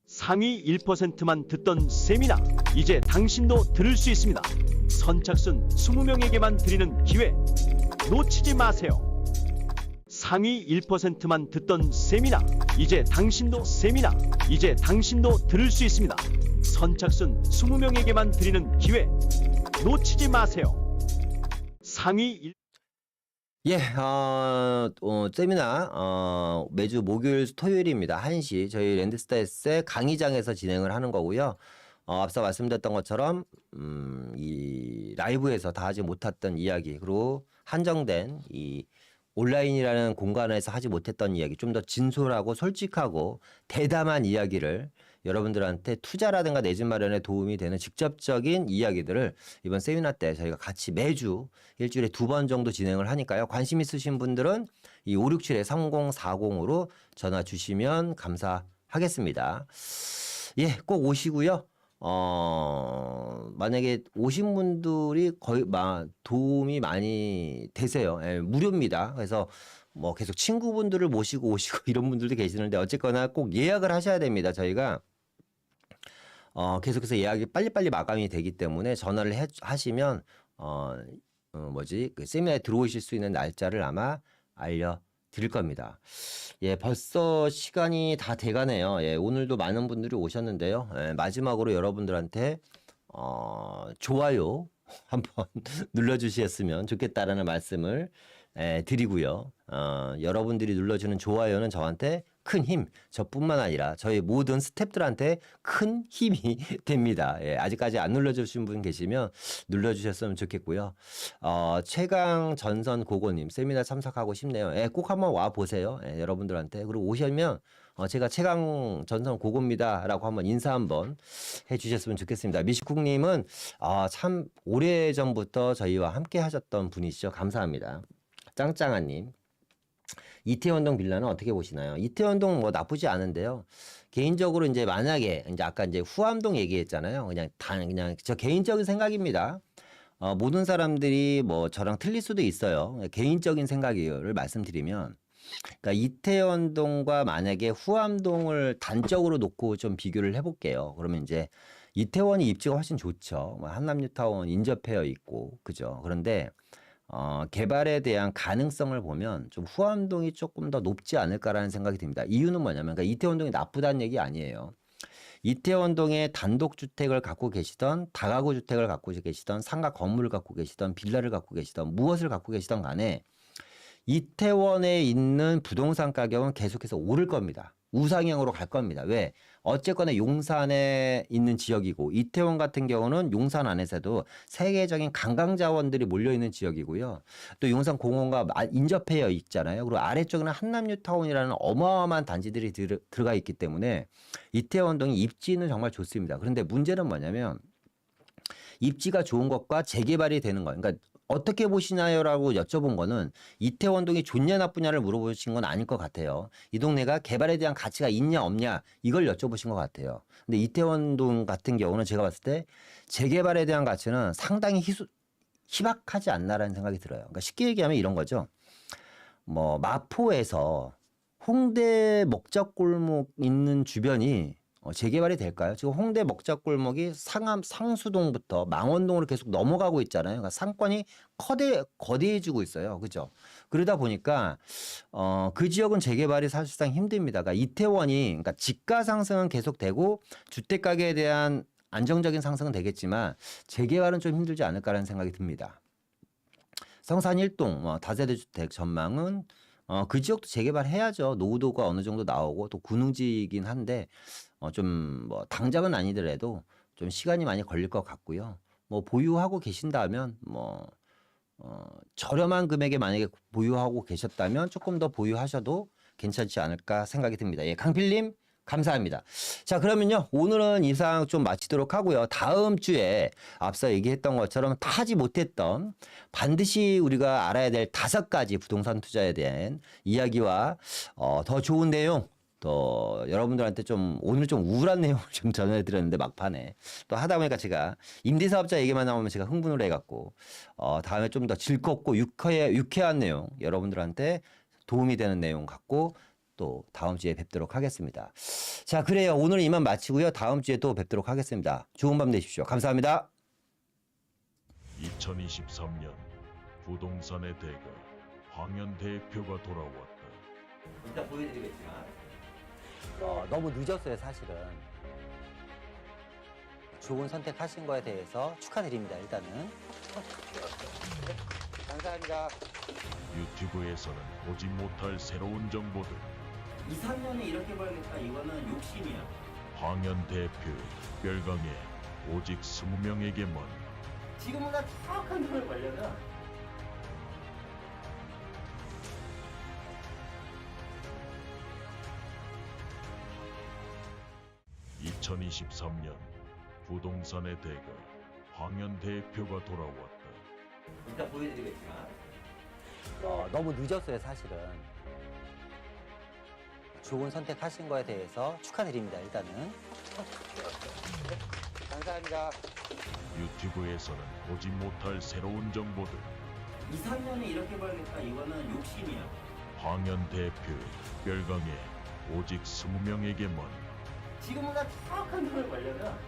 상위 1%만 듣던 세미나 이제 당신도 들을 수 있습니다. 선착순 20명에게만 드리는 기회 놓치지 마세요. 상위 1%만 듣던 세미나 이제 당신도 들을 수 있습니다. 선착순 20명에게만 드리는 기회 놓치지 마세요. 상위 예, 세미나, 매주 목요일, 토요일입니다. 1시, 저희 랜드스타에스의 강의장에서 진행을 하는 거고요. 앞서 말씀드렸던 것처럼, 이 라이브에서 다 하지 못했던 이야기, 그리고 한정된 이 온라인이라는 공간에서 하지 못했던 이야기, 좀 더 진솔하고 솔직하고 대담한 이야기를 여러분들한테 투자라든가 내 집 마련에 도움이 되는 직접적인 이야기들을 이번 세미나 때 저희가 같이 매주 일주일에 2번 정도 진행을 하니까요. 관심 있으신 분들은 이 567-3040으로 전화 주시면 감사하겠습니다. 예, 꼭 오시고요. 만약에 오신 분들이 거의 도움이 많이 되세요. 예, 무료입니다. 그래서 뭐 계속 친구분들을 모시고 오시고 이런 분들도 계시는데 어쨌거나 꼭 예약을 하셔야 됩니다. 저희가 계속해서 예약이 빨리빨리 마감이 되기 때문에 전화를 하시면 그 세미나에 들어오실 수 있는 날짜를 아마 알려드릴 겁니다. 예, 벌써 시간이 다 돼가네요. 예, 오늘도 많은 분들이 오셨는데요. 예, 마지막으로 여러분들한테 좋아요 한번 눌러주셨으면 좋겠다라는 말씀을 드리고요. 여러분들이 눌러주는 좋아요는 저한테 큰 힘, 저뿐만 아니라 저희 모든 스태프들한테 큰 힘이 됩니다. 예, 아직까지 안 눌러주신 분 계시면 눌러주셨으면 좋겠고요. 최강 전선 고고님 세미나 참석하고 싶네요. 예, 꼭 한번 와 보세요. 예, 여러분들한테. 그리고 오시면 제가 최강 전선 고고입니다라고 한번 인사 한번 해주셨으면 좋겠습니다. 미식국님은 참 오래 전부터 저희와 함께 하셨던 분이시죠. 감사합니다. 짱짱아님. 이태원동 빌라는 어떻게 보시나요? 이태원동 뭐 나쁘지 않은데요. 개인적으로 이제 만약에 이제 아까 이제 후암동 얘기했잖아요. 그냥 저 개인적인 생각입니다. 모든 사람들이 뭐 저랑 틀릴 수도 있어요. 개인적인 생각을 말씀드리면, 그러니까 이태원동과 만약에 후암동을 단적으로 놓고 좀 비교를 해볼게요. 그러면 이제 이태원이 입지가 훨씬 좋죠. 뭐 한남뉴타운 인접해 있고, 그죠? 그런데 개발에 대한 가능성을 보면 좀 후암동이 조금 더 높지 않을까라는 생각이 듭니다. 이유는 뭐냐면, 그러니까 이태원동이 나쁘다는 얘기 아니에요. 이태원동에 단독주택을 갖고 계시던, 다가구 주택을 갖고 계시던, 상가 건물을 갖고 계시던, 빌라를 갖고 계시던, 무엇을 갖고 계시던 간에 이태원에 있는 부동산 가격은 계속해서 오를 겁니다. 우상향으로 갈 겁니다. 왜? 어쨌거나 용산에 있는 지역이고 이태원 같은 경우는 용산 안에서도 세계적인 관광 자원들이 몰려있는 지역이고요. 또 용산 공원과 인접해 있잖아요. 그리고 아래쪽에는 한남뉴타운이라는 어마어마한 단지들이 들어가 있기 때문에 이태원동이 입지는 정말 좋습니다. 그런데 문제는 뭐냐면 입지가 좋은 것과 재개발이 되는 거. 그러니까 어떻게 보시나요라고 여쭤본 거는 이태원동이 좋냐 나쁘냐를 물어보신 건 아닐 것 같아요. 이 동네가 개발에 대한 가치가 있냐 없냐 이걸 여쭤보신 것 같아요. 근데 이태원동 같은 경우는 제가 봤을 때 재개발에 대한 가치는 상당히 희박하지 않나라는 생각이 들어요. 그러니까 쉽게 얘기하면 이런 거죠. 뭐 마포에서 홍대 먹자골목 있는 주변이 재개발이 될까요? 지금 홍대 먹자골목이 상수동부터 망원동으로 계속 넘어가고 있잖아요. 그러니까 상권이 거대해지고 있어요. 그죠? 그러다 보니까 그 지역은 재개발이 사실상 힘듭니다. 그러니까 이태원이 그러니까 지가 상승은 계속되고 주택 가격에 대한 안정적인 상승은 되겠지만 재개발은 좀 힘들지 않을까라는 생각이 듭니다. 성산 1동 다세대 주택 전망은 그 지역도 재개발해야죠. 노후도가 어느 정도 나오고 또 군웅지이긴 한데 좀 뭐 당장은 아니더라도 좀 시간이 많이 걸릴 것 같고요. 뭐 보유하고 계신다면 저렴한 금액에 만약에 보유하고 계셨다면 조금 더 보유하셔도 괜찮지 않을까 생각이 듭니다. 예, 강필님 감사합니다. 자, 그러면요. 오늘은 이상 좀 마치도록 하고요. 다음 주에 앞서 얘기했던 것처럼 다 하지 못했던 반드시 우리가 알아야 될 5가지 부동산 투자에 대한 이야기와 더 좋은 내용, 또 여러분들한테 좀 오늘 좀 우울한 내용을 좀 전해드렸는데 막판에 또 하다 보니까 제가 임대사업자 얘기만 나오면 제가 흥분을 해갖고 다음에 좀 더 즐겁고 유쾌한 내용 여러분들한테 도움이 되는 내용 갖고 또 다음 주에 뵙도록 하겠습니다. 자, 그래요. 오늘은 이만 마치고요. 다음 주에 또 뵙도록 하겠습니다. 좋은 밤 되십시오. 감사합니다. 2023년 부동산의 대가 황현 대표가 돌아왔다. 이따 보여드리겠지만 너무 늦었어요. 사실은. 좋은 선택하신 거에 대해서 축하드립니다. 일단은. 감사합니다. 유튜브에서는 보지 못할 새로운 정보들. 2, 3년에 이렇게 벌겠다. 이거는 욕심이야. 황현 대표 별강에 오직 20명에게만. 지금보다 정확한 돈을 벌려면 2023년 부동산의 대가 황현 대표가 돌아왔다. 이따 보여드리겠지만 너무 늦었어요. 사실은. 좋은 선택하신 거에 대해서 축하드립니다. 일단은. 감사합니다. 유튜브에서는 보지 못할 새로운 정보들. 2, 3년에 이렇게 벌겠다. 이거는 욕심이야. 황현 대표 별강에 오직 20명에게만. 지금보다 정확한 돈을 벌려면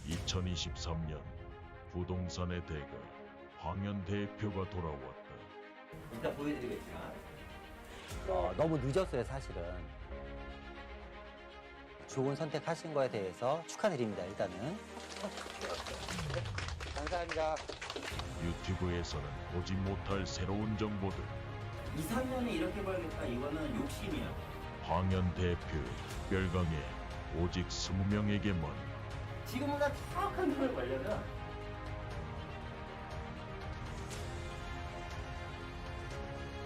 2023년 부동산의 대가 황현 대표가 돌아왔다. 이따 보여드리겠지만 너무 늦었어요. 사실은. 좋은 선택하신 거에 대해서 축하드립니다. 일단은. 감사합니다. 유튜브에서는 보지 못할 새로운 정보들. 2, 3년에 이렇게 벌겠다. 이거는 욕심이야. 황현 대표 별강에 오직 20명에게만. 지금보다 정확한 돈을 벌려면